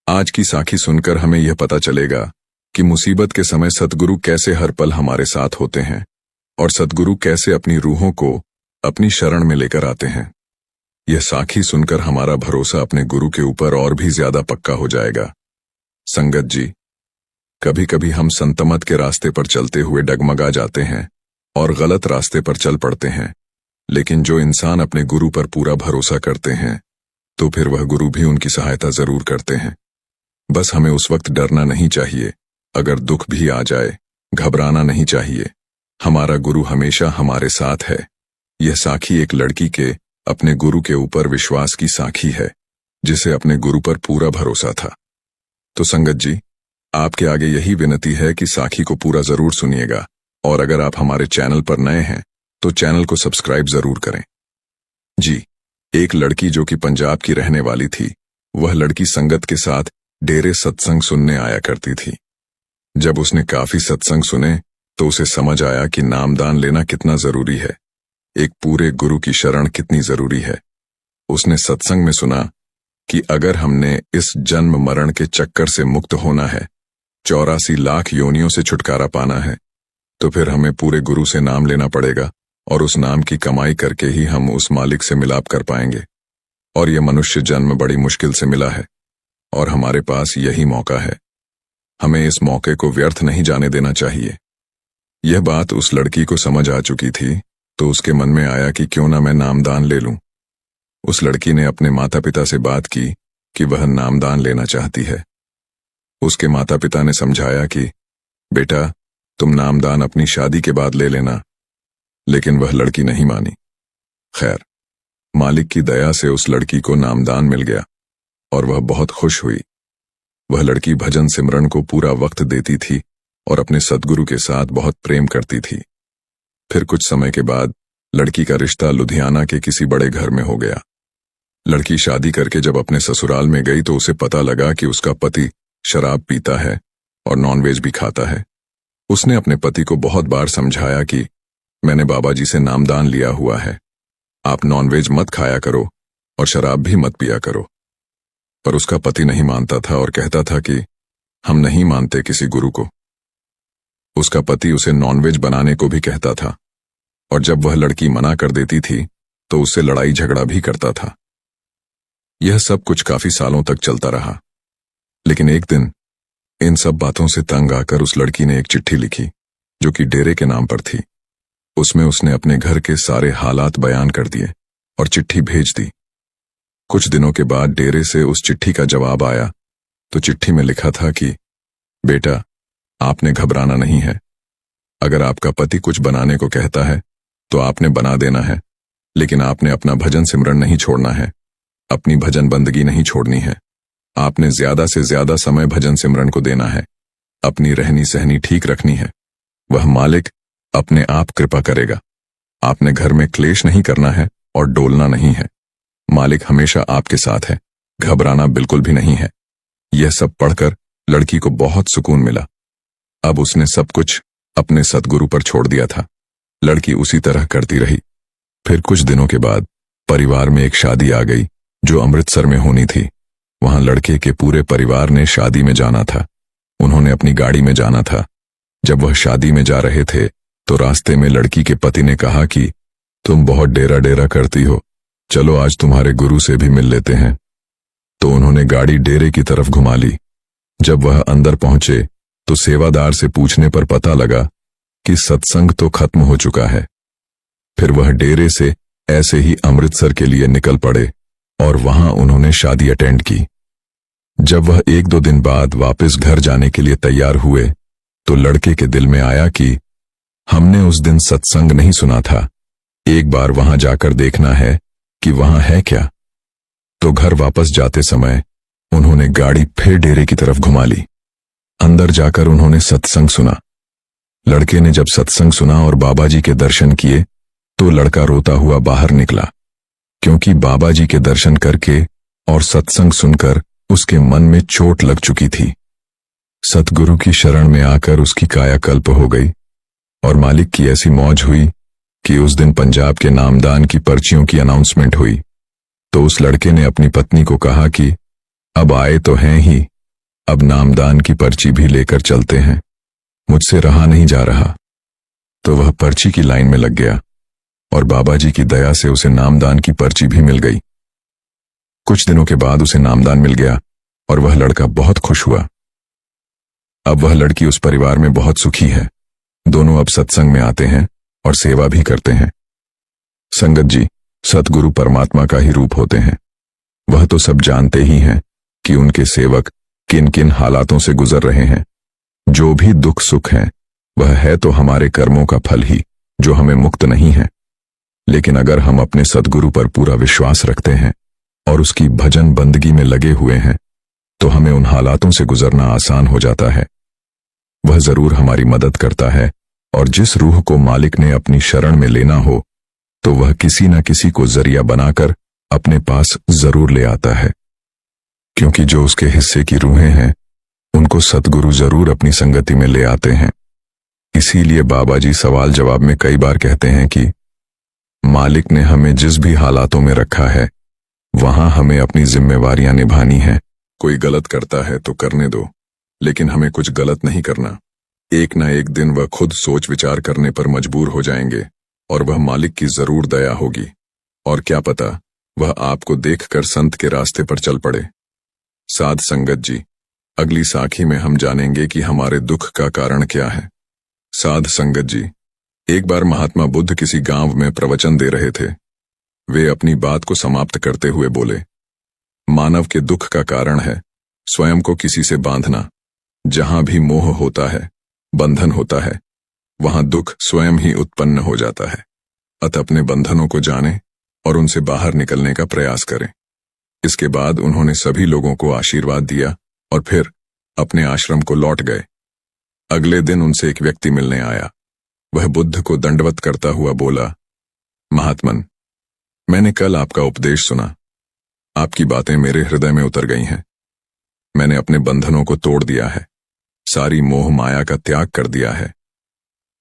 आज की साखी सुनकर हमें यह पता चलेगा कि मुसीबत के समय सतगुरु कैसे हर पल हमारे साथ होते हैं और सतगुरु कैसे अपनी रूहों को अपनी शरण में लेकर आते हैं। यह साखी सुनकर हमारा भरोसा अपने गुरु के ऊपर और भी ज्यादा पक्का हो जाएगा। संगत जी, कभी कभी हम संतमत के रास्ते पर चलते हुए डगमगा जाते हैं और गलत रास्ते पर चल पड़ते हैं, लेकिन जो इंसान अपने गुरु पर पूरा भरोसा करते हैं तो फिर वह गुरु भी उनकी सहायता जरूर करते हैं। बस हमें उस वक्त डरना नहीं चाहिए, अगर दुख भी आ जाए घबराना नहीं चाहिए। हमारा गुरु हमेशा हमारे साथ है। यह साखी एक लड़की के अपने गुरु के ऊपर विश्वास की साखी है, जिसे अपने गुरु पर पूरा भरोसा था। तो संगत जी, आपके आगे यही विनती है कि साखी को पूरा जरूर सुनिएगा और अगर आप हमारे चैनल पर नए हैं तो चैनल को सब्सक्राइब जरूर करें। जी, एक लड़की जो कि पंजाब की रहने वाली थी, वह लड़की संगत के साथ डेरे सत्संग सुनने आया करती थी। जब उसने काफी सत्संग सुने तो उसे समझ आया कि नामदान लेना कितना जरूरी है, एक पूरे गुरु की शरण कितनी जरूरी है। उसने सत्संग में सुना कि अगर हमने इस जन्म मरण के चक्कर से मुक्त होना है, 84 लाख योनियों से छुटकारा पाना है, तो फिर हमें पूरे गुरु से नाम लेना पड़ेगा और उस नाम की कमाई करके ही हम उस मालिक से मिलाप कर पाएंगे। और यह मनुष्य जन्म बड़ी मुश्किल से मिला है और हमारे पास यही मौका है। हमें इस मौके को व्यर्थ नहीं जाने देना चाहिए। यह बात उस लड़की को समझ आ चुकी थी, तो उसके मन में आया कि क्यों ना मैं नामदान ले लूं। उस लड़की ने अपने माता पिता से बात की कि वह नामदान लेना चाहती है। उसके माता पिता ने समझाया कि बेटा, तुम नामदान अपनी शादी के बाद ले लेना, लेकिन वह लड़की नहीं मानी। खैर, मालिक की दया से उस लड़की को नामदान मिल गया और वह बहुत खुश हुई। वह लड़की भजन सिमरन को पूरा वक्त देती थी और अपने सद्गुरु के साथ बहुत प्रेम करती थी। फिर कुछ समय के बाद लड़की का रिश्ता लुधियाना के किसी बड़े घर में हो गया। लड़की शादी करके जब अपने ससुराल में गई तो उसे पता लगा कि उसका पति शराब पीता है और नॉनवेज भी खाता है। उसने अपने पति को बहुत बार समझाया कि मैंने बाबा जी से नामदान लिया हुआ है, आप नॉनवेज मत खाया करो और शराब भी मत पिया करो। पर उसका पति नहीं मानता था और कहता था कि हम नहीं मानते किसी गुरु को। उसका पति उसे नॉनवेज बनाने को भी कहता था और जब वह लड़की मना कर देती थी तो उससे लड़ाई झगड़ा भी करता था। यह सब कुछ काफी सालों तक चलता रहा, लेकिन एक दिन इन सब बातों से तंग आकर उस लड़की ने एक चिट्ठी लिखी जो कि डेरे के नाम पर थी। उसमें उसने अपने घर के सारे हालात बयान कर दिए और चिट्ठी भेज दी। कुछ दिनों के बाद डेरे से उस चिट्ठी का जवाब आया तो चिट्ठी में लिखा था कि बेटा, आपने घबराना नहीं है। अगर आपका पति कुछ बनाने को कहता है तो आपने बना देना है, लेकिन आपने अपना भजन सिमरन नहीं छोड़ना है, अपनी भजन बंदगी नहीं छोड़नी है। आपने ज्यादा से ज्यादा समय भजन सिमरन को देना है, अपनी रहनी सहनी ठीक रखनी है। वह मालिक अपने आप कृपा करेगा। आपने घर में क्लेश नहीं करना है और डोलना नहीं है। मालिक हमेशा आपके साथ है, घबराना बिल्कुल भी नहीं है। यह सब पढ़कर लड़की को बहुत सुकून मिला। अब उसने सब कुछ अपने सतगुरु पर छोड़ दिया था। लड़की उसी तरह करती रही। फिर कुछ दिनों के बाद परिवार में एक शादी आ गई जो अमृतसर में होनी थी। वहां लड़के के पूरे परिवार ने शादी में जाना था। उन्होंने अपनी गाड़ी में जाना था। जब वह शादी में जा रहे थे तो रास्ते में लड़की के पति ने कहा कि तुम बहुत डेरा डेरा करती हो, चलो आज तुम्हारे गुरु से भी मिल लेते हैं। तो उन्होंने गाड़ी डेरे की तरफ घुमा ली। जब वह अंदर पहुंचे तो सेवादार से पूछने पर पता लगा कि सत्संग तो खत्म हो चुका है। फिर वह डेरे से ऐसे ही अमृतसर के लिए निकल पड़े और वहां उन्होंने शादी अटेंड की। जब वह 1-2 दिन बाद वापस घर जाने के लिए तैयार हुए तो लड़के के दिल में आया कि हमने उस दिन सत्संग नहीं सुना था, एक बार वहां जाकर देखना है कि वहां है क्या। तो घर वापस जाते समय उन्होंने गाड़ी फिर डेरे की तरफ घुमा ली। अंदर जाकर उन्होंने सत्संग सुना। लड़के ने जब सत्संग सुना और बाबा जी के दर्शन किए तो लड़का रोता हुआ बाहर निकला, क्योंकि बाबा जी के दर्शन करके और सत्संग सुनकर उसके मन में चोट लग चुकी थी। सतगुरु की शरण में आकर उसकी कायाकल्प हो गई और मालिक की ऐसी मौज हुई कि उस दिन पंजाब के नामदान की पर्चियों की अनाउंसमेंट हुई। तो उस लड़के ने अपनी पत्नी को कहा कि अब आए तो हैं ही, अब नामदान की पर्ची भी लेकर चलते हैं, मुझसे रहा नहीं जा रहा। तो वह पर्ची की लाइन में लग गया और बाबा जी की दया से उसे नामदान की पर्ची भी मिल गई। कुछ दिनों के बाद उसे नामदान मिल गया और वह लड़का बहुत खुश हुआ। अब वह लड़की उस परिवार में बहुत सुखी है। दोनों अब सत्संग में आते हैं और सेवा भी करते हैं। संगत जी, सतगुरु परमात्मा का ही रूप होते हैं। वह तो सब जानते ही हैं कि उनके सेवक किन किन हालातों से गुजर रहे हैं। जो भी दुख सुख है वह है तो हमारे कर्मों का फल ही, जो हमें मुक्त नहीं है। लेकिन अगर हम अपने सतगुरु पर पूरा विश्वास रखते हैं और उसकी भजन बंदगी में लगे हुए हैं तो हमें उन हालातों से गुजरना आसान हो जाता है। वह जरूर हमारी मदद करता है और जिस रूह को मालिक ने अपनी शरण में लेना हो तो वह किसी न किसी को जरिया बनाकर अपने पास जरूर ले आता है, क्योंकि जो उसके हिस्से की रूहें हैं उनको सतगुरु जरूर अपनी संगति में ले आते हैं। इसीलिए बाबा जी सवाल जवाब में कई बार कहते हैं कि मालिक ने हमें जिस भी हालातों में रखा है वहां हमें अपनी जिम्मेवारियां निभानी है। कोई गलत करता है तो करने दो, लेकिन हमें कुछ गलत नहीं करना। एक ना एक दिन वह खुद सोच विचार करने पर मजबूर हो जाएंगे और वह मालिक की जरूर दया होगी, और क्या पता वह आपको देखकर संत के रास्ते पर चल पड़े। साध संगत जी, अगली साखी में हम जानेंगे कि हमारे दुख का कारण क्या है। साध संगत जी, एक बार महात्मा बुद्ध किसी गांव में प्रवचन दे रहे थे। वे अपनी बात को समाप्त करते हुए बोले, मानव के दुख का कारण है स्वयं को किसी से बांधना। जहां भी मोह होता है, बंधन होता है, वहां दुख स्वयं ही उत्पन्न हो जाता है। अतः अपने बंधनों को जाने और उनसे बाहर निकलने का प्रयास करें। इसके बाद उन्होंने सभी लोगों को आशीर्वाद दिया और फिर अपने आश्रम को लौट गए। अगले दिन उनसे एक व्यक्ति मिलने आया। वह बुद्ध को दंडवत करता हुआ बोला, महात्मन, मैंने कल आपका उपदेश सुना। आपकी बातें मेरे हृदय में उतर गई हैं। मैंने अपने बंधनों को तोड़ दिया है, सारी मोह माया का त्याग कर दिया है।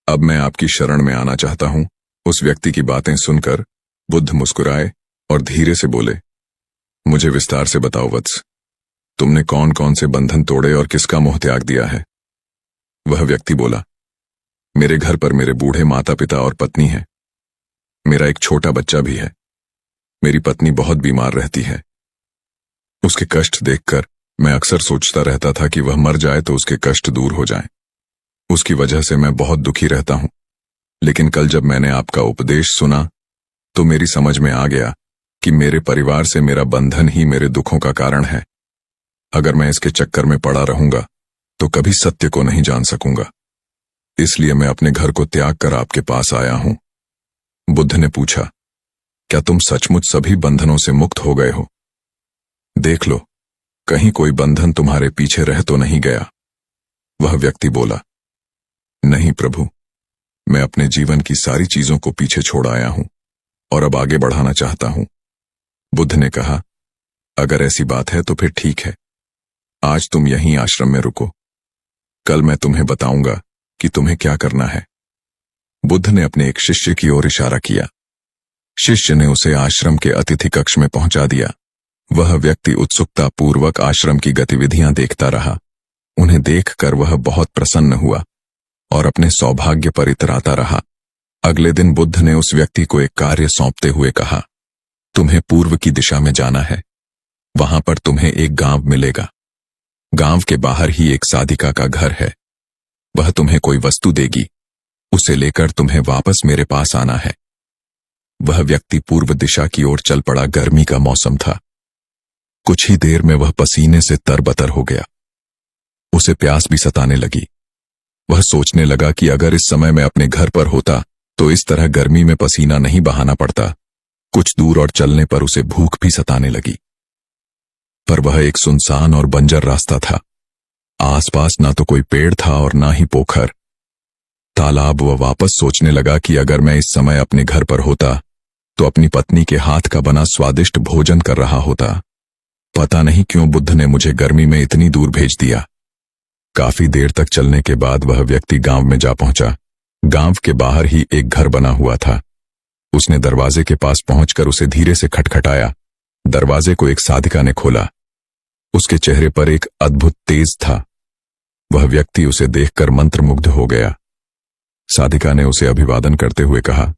अब मैं आपकी शरण में आना चाहता हूं। उस व्यक्ति की बातें सुनकर बुद्ध मुस्कुराए और धीरे से बोले, मुझे विस्तार से बताओ वत्स, तुमने कौन कौन से बंधन तोड़े और किसका मोह त्याग दिया है। वह व्यक्ति बोला, मेरे घर पर मेरे बूढ़े माता पिता और पत्नी है। मेरा एक छोटा बच्चा भी है। मेरी पत्नी बहुत बीमार रहती है। उसके कष्ट देखकर मैं अक्सर सोचता रहता था कि वह मर जाए तो उसके कष्ट दूर हो जाएं। उसकी वजह से मैं बहुत दुखी रहता हूं। लेकिन कल जब मैंने आपका उपदेश सुना तो मेरी समझ में आ गया कि मेरे परिवार से मेरा बंधन ही मेरे दुखों का कारण है। अगर मैं इसके चक्कर में पड़ा रहूंगा तो कभी सत्य को नहीं जान सकूंगा। इसलिए मैं अपने घर को त्याग कर आपके पास आया हूं। बुद्ध ने पूछा, क्या तुम सचमुच सभी बंधनों से मुक्त हो गए हो? देख लो, कहीं कोई बंधन तुम्हारे पीछे रह तो नहीं गया। वह व्यक्ति बोला, नहीं प्रभु, मैं अपने जीवन की सारी चीजों को पीछे छोड़ आया हूं और अब आगे बढ़ाना चाहता हूं। बुद्ध ने कहा, अगर ऐसी बात है तो फिर ठीक है। आज तुम यहीं आश्रम में रुको। कल मैं तुम्हें बताऊंगा कि तुम्हें क्या करना है। बुद्ध ने अपने एक शिष्य की ओर इशारा किया। शिष्य ने उसे आश्रम के अतिथि कक्ष में पहुंचा दिया। वह व्यक्ति उत्सुकता पूर्वक आश्रम की गतिविधियां देखता रहा। उन्हें देखकर वह बहुत प्रसन्न हुआ और अपने सौभाग्य पर इतराता रहा। अगले दिन बुद्ध ने उस व्यक्ति को एक कार्य सौंपते हुए कहा, तुम्हें पूर्व की दिशा में जाना है। वहां पर तुम्हें एक गांव मिलेगा। गांव के बाहर ही एक साधिका का घर है। वह तुम्हें कोई वस्तु देगी। उसे लेकर तुम्हें वापस मेरे पास आना है। वह व्यक्ति पूर्व दिशा की ओर चल पड़ा। गर्मी का मौसम था। कुछ ही देर में वह पसीने से तरबतर हो गया। उसे प्यास भी सताने लगी। वह सोचने लगा कि अगर इस समय मैं अपने घर पर होता तो इस तरह गर्मी में पसीना नहीं बहाना पड़ता। कुछ दूर और चलने पर उसे भूख भी सताने लगी। पर वह एक सुनसान और बंजर रास्ता था। आसपास ना तो कोई पेड़ था और ना ही पोखर, तालाब। वह वापस सोचने लगा कि अगर मैं इस समय अपने घर पर होता तो अपनी पत्नी के हाथ का बना स्वादिष्ट भोजन कर रहा होता। पता नहीं क्यों बुद्ध ने मुझे गर्मी में इतनी दूर भेज दिया। काफी देर तक चलने के बाद वह व्यक्ति गांव में जा पहुंचा। गांव के बाहर ही एक घर बना हुआ था। उसने दरवाजे के पास पहुंचकर उसे धीरे से खटखटाया। दरवाजे को एक साधिका ने खोला। उसके चेहरे पर एक अद्भुत तेज था। वह व्यक्ति उसे देखकर मंत्रमुग्ध हो गया। साधिका ने उसे अभिवादन करते हुए कहा,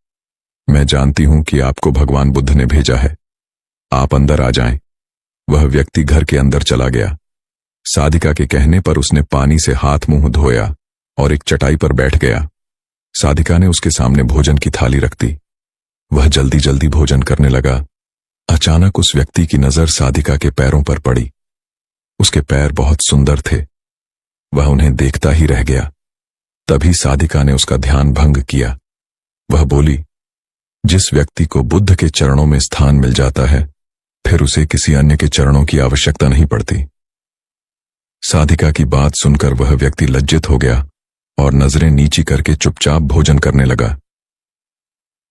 मैं जानती हूं कि आपको भगवान बुद्ध ने भेजा है। आप अंदर आ जाएं। वह व्यक्ति घर के अंदर चला गया। साधिका के कहने पर उसने पानी से हाथ मुंह धोया और एक चटाई पर बैठ गया। साधिका ने उसके सामने भोजन की थाली रख दी। वह जल्दी जल्दी भोजन करने लगा। अचानक उस व्यक्ति की नजर साधिका के पैरों पर पड़ी। उसके पैर बहुत सुंदर थे। वह उन्हें देखता ही रह गया। तभी साधिका ने उसका ध्यान भंग किया। वह बोली, जिस व्यक्ति को बुद्ध के चरणों में स्थान मिल जाता है फिर उसे किसी अन्य के चरणों की आवश्यकता नहीं पड़ती। साधिका की बात सुनकर वह व्यक्ति लज्जित हो गया और नजरें नीची करके चुपचाप भोजन करने लगा।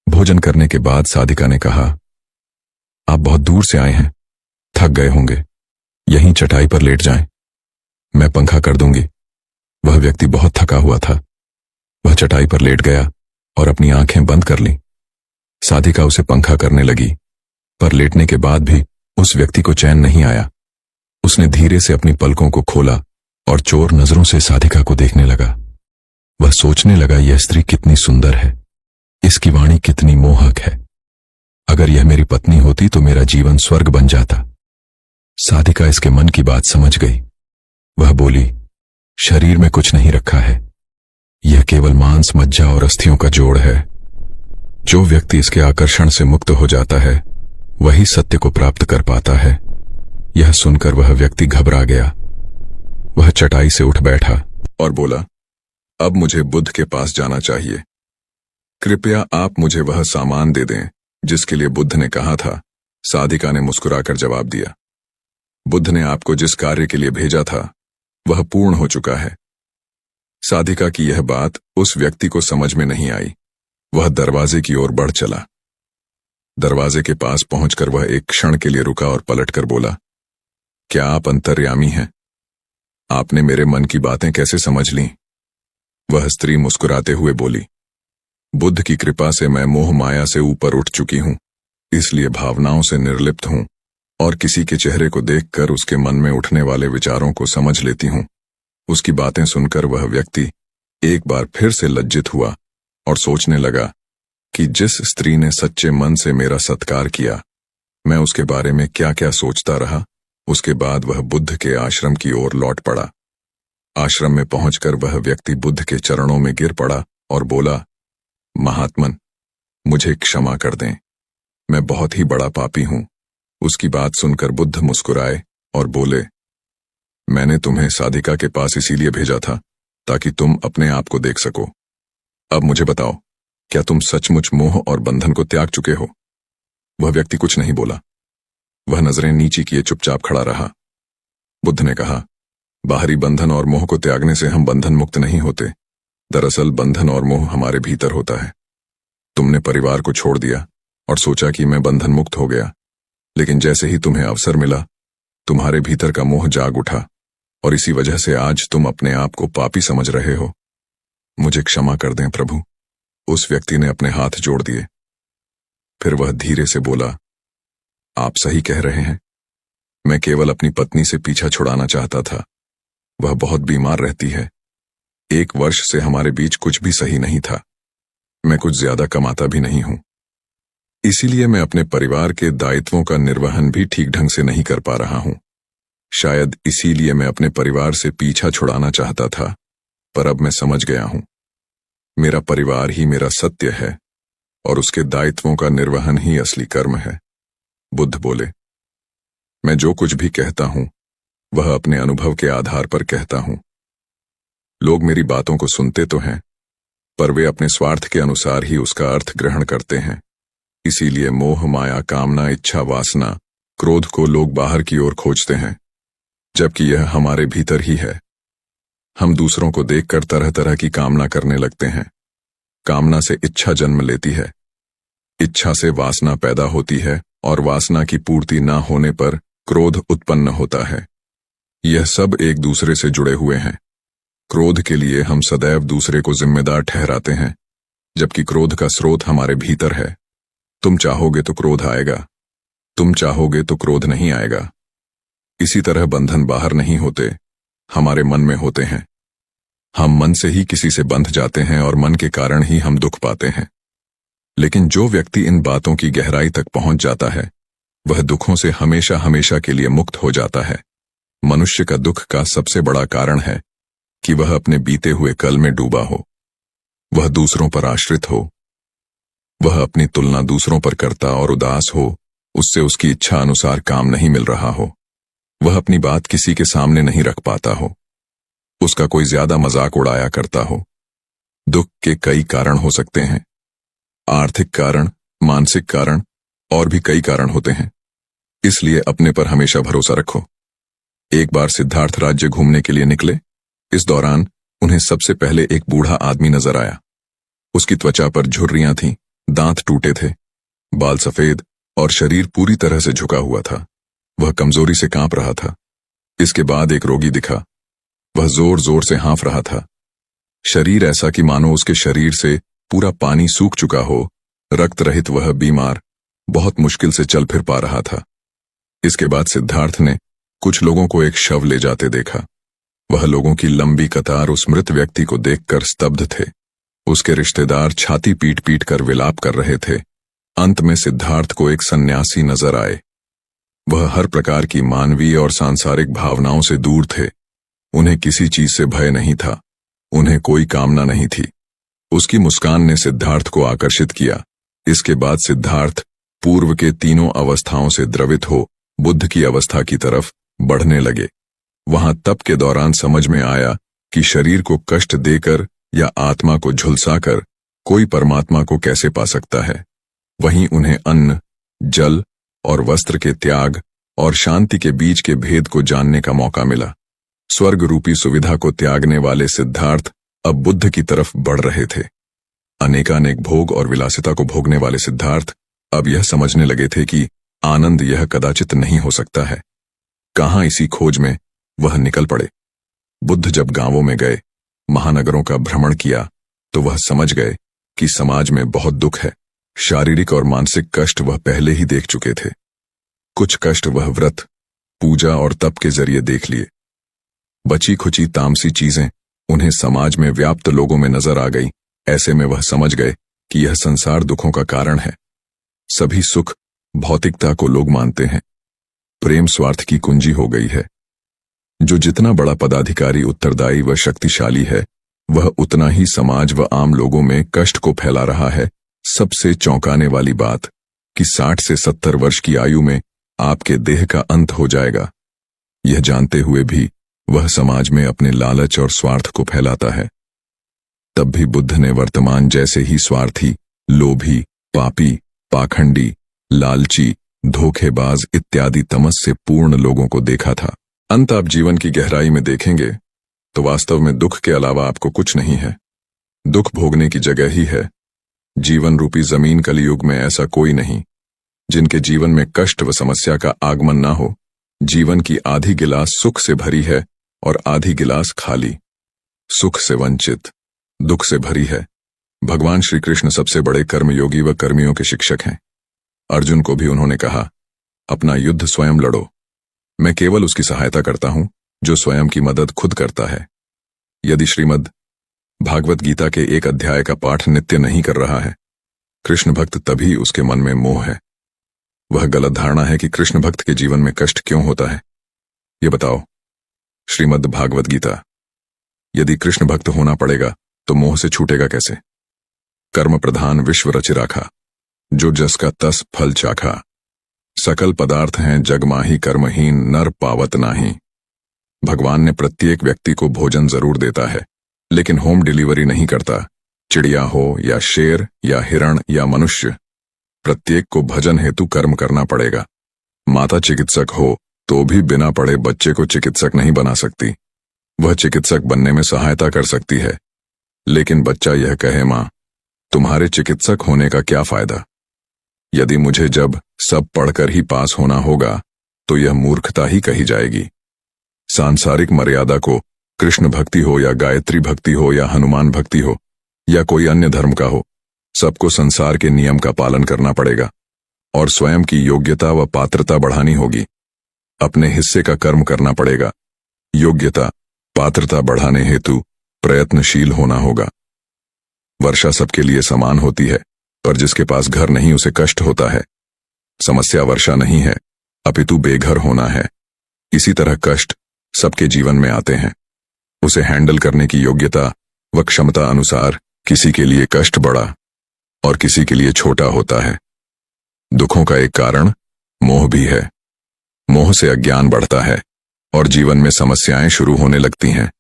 भोजन करने के बाद साधिका ने कहा, आप बहुत दूर से आए हैं, थक गए होंगे, यहीं चटाई पर लेट जाएं, मैं पंखा कर दूंगी। वह व्यक्ति बहुत थका हुआ था। वह चटाई पर लेट गया और अपनी आंखें बंद कर लीं। साधिका उसे पंखा करने लगी, पर लेटने के बाद भी उस व्यक्ति को चैन नहीं आया। उसने धीरे से अपनी पलकों को खोला और चोर नजरों से साधिका को देखने लगा। वह सोचने लगा, यह स्त्री कितनी सुंदर है, इसकी वाणी कितनी मोहक है। अगर यह मेरी पत्नी होती तो मेरा जीवन स्वर्ग बन जाता। साधिका इसके मन की बात समझ गई। वह बोली, शरीर में कुछ नहीं रखा है, यह केवल मांस, मज्जा और अस्थियों का जोड़ है। जो व्यक्ति इसके आकर्षण से मुक्त हो जाता है वही सत्य को प्राप्त कर पाता है। यह सुनकर वह व्यक्ति घबरा गया। वह चटाई से उठ बैठा और बोला, अब मुझे बुद्ध के पास जाना चाहिए। कृपया आप मुझे वह सामान दे दें जिसके लिए बुद्ध ने कहा था। साधिका ने मुस्कुराकर जवाब दिया, बुद्ध ने आपको जिस कार्य के लिए भेजा था वह पूर्ण हो चुका है। साधिका की यह बात उस व्यक्ति को समझ में नहीं आई। वह दरवाजे की ओर बढ़ चला। दरवाजे के पास पहुंचकर वह एक क्षण के लिए रुका और पलटकर बोला, क्या आप अंतर्यामी हैं? आपने मेरे मन की बातें कैसे समझ लीं? वह स्त्री मुस्कुराते हुए बोली, बुद्ध की कृपा से मैं मोह माया से ऊपर उठ चुकी हूं, इसलिए भावनाओं से निर्लिप्त हूं और किसी के चेहरे को देखकर उसके मन में उठने वाले विचारों को समझ लेती हूं। उसकी बातें सुनकर वह व्यक्ति एक बार फिर से लज्जित हुआ और सोचने लगा कि जिस स्त्री ने सच्चे मन से मेरा सत्कार किया, मैं उसके बारे में क्या क्या सोचता रहा। उसके बाद वह बुद्ध के आश्रम की ओर लौट पड़ा। आश्रम में पहुंचकर वह व्यक्ति बुद्ध के चरणों में गिर पड़ा और बोला, महात्मन, मुझे क्षमा कर दें, मैं बहुत ही बड़ा पापी हूं। उसकी बात सुनकर बुद्ध मुस्कुराए और बोले, मैंने तुम्हें साधिका के पास इसीलिए भेजा था ताकि तुम अपने आप को देख सको। अब मुझे बताओ, क्या तुम सचमुच मोह और बंधन को त्याग चुके हो? वह व्यक्ति कुछ नहीं बोला। वह नजरें नीची किए चुपचाप खड़ा रहा। बुद्ध ने कहा, बाहरी बंधन और मोह को त्यागने से हम बंधन मुक्त नहीं होते। दरअसल बंधन और मोह हमारे भीतर होता है। तुमने परिवार को छोड़ दिया और सोचा कि मैं बंधन मुक्त हो गया, लेकिन जैसे ही तुम्हें अवसर मिला तुम्हारे भीतर का मोह जाग उठा और इसी वजह से आज तुम अपने आप को पापी समझ रहे हो। मुझे क्षमा कर दें प्रभु। उस व्यक्ति ने अपने हाथ जोड़ दिए। फिर वह धीरे से बोला, आप सही कह रहे हैं। मैं केवल अपनी पत्नी से पीछा छुड़ाना चाहता था। वह बहुत बीमार रहती है। 1 वर्ष से हमारे बीच कुछ भी सही नहीं था। मैं कुछ ज्यादा कमाता भी नहीं हूं। इसीलिए मैं अपने परिवार के दायित्वों का निर्वहन भी ठीक ढंग से नहीं कर पा रहा हूं। शायद इसीलिए मैं अपने परिवार से पीछा छुड़ाना चाहता था, पर अब मैं समझ गया हूं। मेरा परिवार ही मेरा सत्य है और उसके दायित्वों का निर्वहन ही असली कर्म है। बुद्ध बोले, मैं जो कुछ भी कहता हूं वह अपने अनुभव के आधार पर कहता हूं। लोग मेरी बातों को सुनते तो हैं, पर वे अपने स्वार्थ के अनुसार ही उसका अर्थ ग्रहण करते हैं। इसीलिए मोह, माया, कामना, इच्छा, वासना, क्रोध को लोग बाहर की ओर खोजते हैं, जबकि यह हमारे भीतर ही है। हम दूसरों को देखकर तरह तरह की कामना करने लगते हैं। कामना से इच्छा जन्म लेती है, इच्छा से वासना पैदा होती है और वासना की पूर्ति न होने पर क्रोध उत्पन्न होता है। यह सब एक दूसरे से जुड़े हुए हैं। क्रोध के लिए हम सदैव दूसरे को जिम्मेदार ठहराते हैं, जबकि क्रोध का स्रोत हमारे भीतर है। तुम चाहोगे तो क्रोध आएगा, तुम चाहोगे तो क्रोध नहीं आएगा। इसी तरह बंधन बाहर नहीं होते, हमारे मन में होते हैं। हम मन से ही किसी से बंध जाते हैं और मन के कारण ही हम दुख पाते हैं। लेकिन जो व्यक्ति इन बातों की गहराई तक पहुंच जाता है, वह दुखों से हमेशा हमेशा के लिए मुक्त हो जाता है। मनुष्य का दुख का सबसे बड़ा कारण है कि वह अपने बीते हुए कल में डूबा हो, वह दूसरों पर आश्रित हो, वह अपनी तुलना दूसरों पर करता और उदास हो, उससे उसकी इच्छा अनुसार काम नहीं मिल रहा हो, वह अपनी बात किसी के सामने नहीं रख पाता हो, उसका कोई ज्यादा मजाक उड़ाया करता हो। दुख के कई कारण हो सकते हैं, आर्थिक कारण, मानसिक कारण और भी कई कारण होते हैं। इसलिए अपने पर हमेशा भरोसा रखो। एक बार सिद्धार्थ राज्य घूमने के लिए निकले। इस दौरान उन्हें सबसे पहले एक बूढ़ा आदमी नजर आया। उसकी त्वचा पर झुर्रियां थीं, दांत टूटे थे, बाल सफेद और शरीर पूरी तरह से झुका हुआ था। वह कमजोरी से कांप रहा था। इसके बाद एक रोगी दिखा। वह जोर जोर से हाँफ रहा था। शरीर ऐसा कि मानो उसके शरीर से पूरा पानी सूख चुका हो। रक्त रहित वह बीमार बहुत मुश्किल से चल फिर पा रहा था। इसके बाद सिद्धार्थ ने कुछ लोगों को एक शव ले जाते देखा। वह लोगों की लंबी कतार उस मृत व्यक्ति को देखकर स्तब्ध थे। उसके रिश्तेदार छाती पीट पीट कर विलाप कर रहे थे। अंत में सिद्धार्थ को एक सन्यासी नजर आए। वह हर प्रकार की मानवीय और सांसारिक भावनाओं से दूर थे। उन्हें किसी चीज से भय नहीं था, उन्हें कोई कामना नहीं थी। उसकी मुस्कान ने सिद्धार्थ को आकर्षित किया। इसके बाद सिद्धार्थ पूर्व के तीनों अवस्थाओं से द्रवित हो बुद्ध की अवस्था की तरफ बढ़ने लगे। वहां तप के दौरान समझ में आया कि शरीर को कष्ट देकर या आत्मा को झुलसाकर कोई परमात्मा को कैसे पा सकता है। वहीं उन्हें अन्न, जल और वस्त्र के त्याग और शांति के बीच के भेद को जानने का मौका मिला। स्वर्ग रूपी सुविधा को त्यागने वाले सिद्धार्थ अब बुद्ध की तरफ बढ़ रहे थे। अनेकानेक भोग और विलासिता को भोगने वाले सिद्धार्थ अब यह समझने लगे थे कि आनंद यह कदाचित नहीं हो सकता है। कहां इसी खोज में वह निकल पड़े। बुद्ध जब गांवों में गए, महानगरों का भ्रमण किया, तो वह समझ गए कि समाज में बहुत दुख है। शारीरिक और मानसिक कष्ट वह पहले ही देख चुके थे। कुछ कष्ट वह व्रत, पूजा और तप के जरिए देख लिए। बची खुची तामसी चीजें उन्हें समाज में व्याप्त लोगों में नजर आ गई। ऐसे में वह समझ गए कि यह संसार दुखों का कारण है। सभी सुख भौतिकता को लोग मानते हैं। प्रेम स्वार्थ की कुंजी हो गई है। जो जितना बड़ा पदाधिकारी, उत्तरदायी व शक्तिशाली है, वह उतना ही समाज व आम लोगों में कष्ट को फैला रहा है। सबसे चौंकाने वाली बात कि 60 से 70 वर्ष की आयु में आपके देह का अंत हो जाएगा। यह जानते हुए भी वह समाज में अपने लालच और स्वार्थ को फैलाता है। तब भी बुद्ध ने वर्तमान जैसे ही स्वार्थी, लोभी, पापी, पाखंडी, लालची, धोखेबाज इत्यादि तमस से पूर्ण लोगों को देखा था। अंत आप जीवन की गहराई में देखेंगे तो वास्तव में दुख के अलावा आपको कुछ नहीं है। दुख भोगने की जगह ही है। जीवन रूपी जमीन कलयुग में ऐसा कोई नहीं जिनके जीवन में कष्ट व समस्या का आगमन ना हो। जीवन की आधी गिलास सुख से भरी है और आधी गिलास खाली, सुख से वंचित, दुख से भरी है। भगवान श्री कृष्ण सबसे बड़े कर्मयोगी व कर्मियों के शिक्षक हैं। अर्जुन को भी उन्होंने कहा, अपना युद्ध स्वयं लड़ो। मैं केवल उसकी सहायता करता हूं जो स्वयं की मदद खुद करता है। यदि श्रीमद् भागवत गीता के एक अध्याय का पाठ नित्य नहीं कर रहा है, कृष्ण भक्त, तभी उसके मन में मोह है। वह गलत धारणा है कि कृष्ण भक्त के जीवन में कष्ट क्यों होता है। ये बताओ श्रीमद् भागवत गीता, यदि कृष्ण भक्त होना पड़ेगा तो मोह से छूटेगा कैसे? कर्म प्रधान विश्व रचि राखा, जो जस का तस फल चाखा। सकल पदार्थ हैं जग माही, कर्महीन नर पावत नाही। भगवान ने प्रत्येक व्यक्ति को भोजन जरूर देता है, लेकिन होम डिलीवरी नहीं करता। चिड़िया हो या शेर या हिरण या मनुष्य, प्रत्येक को भजन हेतु कर्म करना पड़ेगा। माता चिकित्सक हो तो भी बिना पढ़े बच्चे को चिकित्सक नहीं बना सकती। वह चिकित्सक बनने में सहायता कर सकती है, लेकिन बच्चा यह कहे, मां तुम्हारे चिकित्सक होने का क्या फायदा? यदि मुझे जब सब पढ़कर ही पास होना होगा तो यह मूर्खता ही कही जाएगी। सांसारिक मर्यादा को कृष्ण भक्ति हो या गायत्री भक्ति हो या हनुमान भक्ति हो या कोई अन्य धर्म का हो, सबको संसार के नियम का पालन करना पड़ेगा और स्वयं की योग्यता व पात्रता बढ़ानी होगी। अपने हिस्से का कर्म करना पड़ेगा। योग्यता पात्रता बढ़ाने हेतु प्रयत्नशील होना होगा। वर्षा सबके लिए समान होती है, पर जिसके पास घर नहीं उसे कष्ट होता है। समस्या वर्षा नहीं है, अपितु बेघर होना है। इसी तरह कष्ट सबके जीवन में आते हैं। उसे हैंडल करने की योग्यता व क्षमता अनुसार किसी के लिए कष्ट बड़ा और किसी के लिए छोटा होता है। दुखों का एक कारण मोह भी है। मोह से अज्ञान बढ़ता है और जीवन में समस्याएं शुरू होने लगती हैं।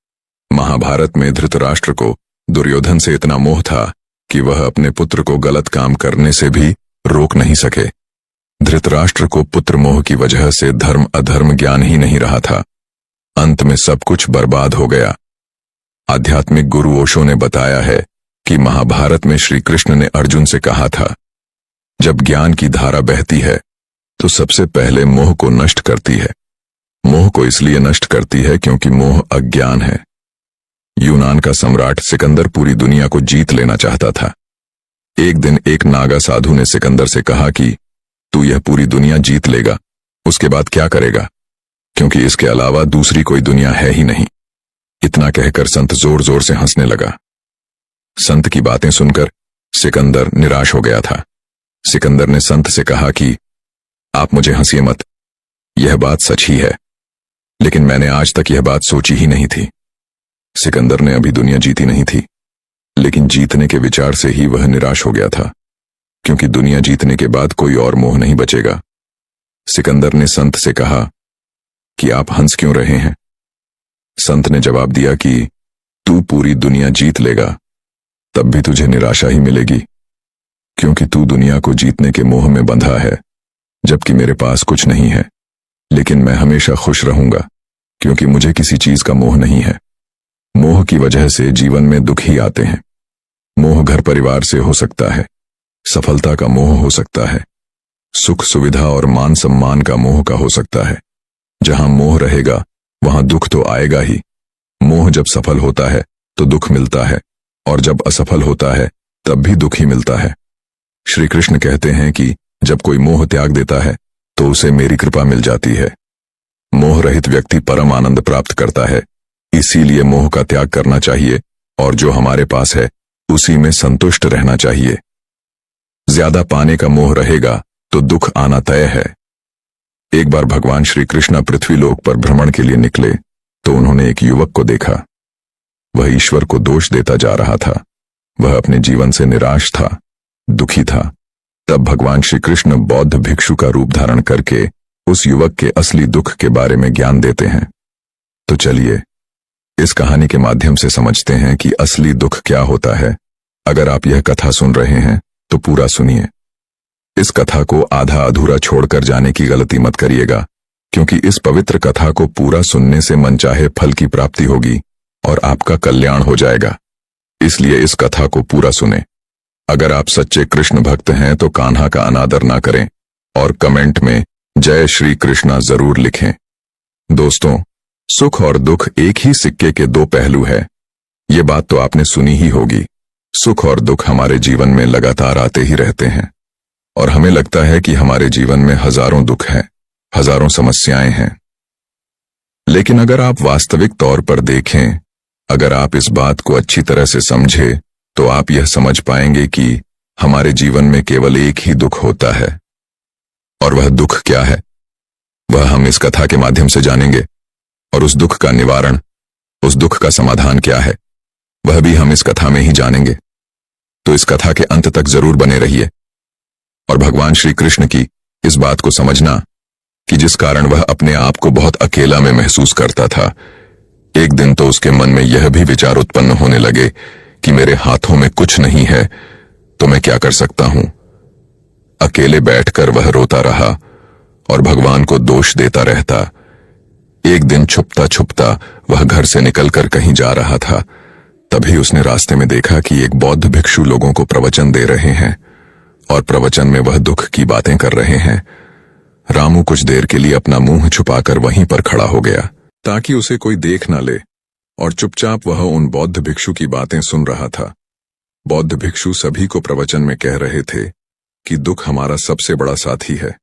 महाभारत में धृतराष्ट्र को दुर्योधन से इतना मोह था कि वह अपने पुत्र को गलत काम करने से भी रोक नहीं सके। धृतराष्ट्र को पुत्र मोह की वजह से धर्म अधर्म ज्ञान ही नहीं रहा था। अंत में सब कुछ बर्बाद हो गया। आध्यात्मिक गुरु ओशो ने बताया है कि महाभारत में श्री कृष्ण ने अर्जुन से कहा था, जब ज्ञान की धारा बहती है तो सबसे पहले मोह को नष्ट करती है। मोह को इसलिए नष्ट करती है क्योंकि मोह अज्ञान है। यूनान का सम्राट सिकंदर पूरी दुनिया को जीत लेना चाहता था। एक दिन एक नागा साधु ने सिकंदर से कहा कि तू यह पूरी दुनिया जीत लेगा, उसके बाद क्या करेगा, क्योंकि इसके अलावा दूसरी कोई दुनिया है ही नहीं। इतना कहकर संत जोर जोर से हंसने लगा। संत की बातें सुनकर सिकंदर निराश हो गया था। सिकंदर ने संत से कहा कि आप मुझे हंसिए मत, यह बात सच ही है, लेकिन मैंने आज तक यह बात सोची ही नहीं थी। सिकंदर ने अभी दुनिया जीती नहीं थी, लेकिन जीतने के विचार से ही वह निराश हो गया था, क्योंकि दुनिया जीतने के बाद कोई और मोह नहीं बचेगा। सिकंदर ने संत से कहा कि आप हंस क्यों रहे हैं? संत ने जवाब दिया कि तू पूरी दुनिया जीत लेगा, तब भी तुझे निराशा ही मिलेगी, क्योंकि तू दुनिया को जीतने के मोह में बंधा है, जबकि मेरे पास कुछ नहीं है। लेकिन मैं हमेशा खुश रहूंगा, क्योंकि मुझे किसी चीज का मोह नहीं है। मोह की वजह से जीवन में दुख ही आते हैं। मोह घर परिवार से हो सकता है, सफलता का मोह हो सकता है, सुख सुविधा और मान सम्मान का मोह का हो सकता है। जहां मोह रहेगा वहां दुख तो आएगा ही। मोह जब सफल होता है तो दुख मिलता है, और जब असफल होता है तब भी दुख ही मिलता है। श्री कृष्ण कहते हैं कि जब कोई मोह त्याग देता है तो उसे मेरी कृपा मिल जाती है। मोह रहित व्यक्ति परम आनंद प्राप्त करता है। इसीलिए मोह का त्याग करना चाहिए और जो हमारे पास है उसी में संतुष्ट रहना चाहिए। ज्यादा पाने का मोह रहेगा तो दुख आना तय है। एक बार भगवान श्री कृष्ण पृथ्वीलोक पर भ्रमण के लिए निकले तो उन्होंने एक युवक को देखा। वह ईश्वर को दोष देता जा रहा था। वह अपने जीवन से निराश था, दुखी था। तब भगवान श्री कृष्ण बौद्ध भिक्षु का रूप धारण करके उस युवक के असली दुख के बारे में ज्ञान देते हैं। तो चलिए इस कहानी के माध्यम से समझते हैं कि असली दुख क्या होता है। अगर आप यह कथा सुन रहे हैं तो पूरा सुनिए। इस कथा को आधा अधूरा छोड़कर जाने की गलती मत करिएगा, क्योंकि इस पवित्र कथा को पूरा सुनने से मनचाहे फल की प्राप्ति होगी और आपका कल्याण हो जाएगा। इसलिए इस कथा को पूरा सुने। अगर आप सच्चे कृष्ण भक्त हैं तो कान्हा का अनादर ना करें और कमेंट में जय श्री कृष्णा जरूर लिखें। दोस्तों, सुख और दुख एक ही सिक्के के दो पहलू है। ये बात तो आपने सुनी ही होगी। सुख और दुख हमारे जीवन में लगातार आते ही रहते हैं। और हमें लगता है कि हमारे जीवन में हजारों दुख हैं, हजारों समस्याएं हैं। लेकिन अगर आप वास्तविक तौर पर देखें, अगर आप इस बात को अच्छी तरह से समझें, तो आप यह समझ पाएंगे कि हमारे जीवन में केवल एक ही दुख होता है। और वह दुख क्या है, वह हम इस कथा के माध्यम से जानेंगे। और उस दुख का निवारण, उस दुख का समाधान क्या है, वह भी हम इस कथा में ही जानेंगे। तो इस कथा के अंत तक जरूर बने रहिए। और भगवान श्री कृष्ण की इस बात को समझना कि जिस कारण वह अपने आप को बहुत अकेला में महसूस करता था, एक दिन तो उसके मन में यह भी विचार उत्पन्न होने लगे कि मेरे हाथों में कुछ नहीं है तो मैं क्या कर सकता हूं। अकेले बैठकर वह रोता रहा और भगवान को दोष देता रहता। एक दिन छुपता छुपता वह घर से निकलकर कहीं जा रहा था। तभी उसने रास्ते में देखा कि एक बौद्ध भिक्षु लोगों को प्रवचन दे रहे हैं और प्रवचन में वह दुख की बातें कर रहे हैं। रामू कुछ देर के लिए अपना मुंह छुपाकर वहीं पर खड़ा हो गया ताकि उसे कोई देख न ले, और चुपचाप वह उन बौद्ध भिक्षु की बातें सुन रहा था। बौद्ध भिक्षु सभी को प्रवचन में कह रहे थे कि दुख हमारा सबसे बड़ा साथी है।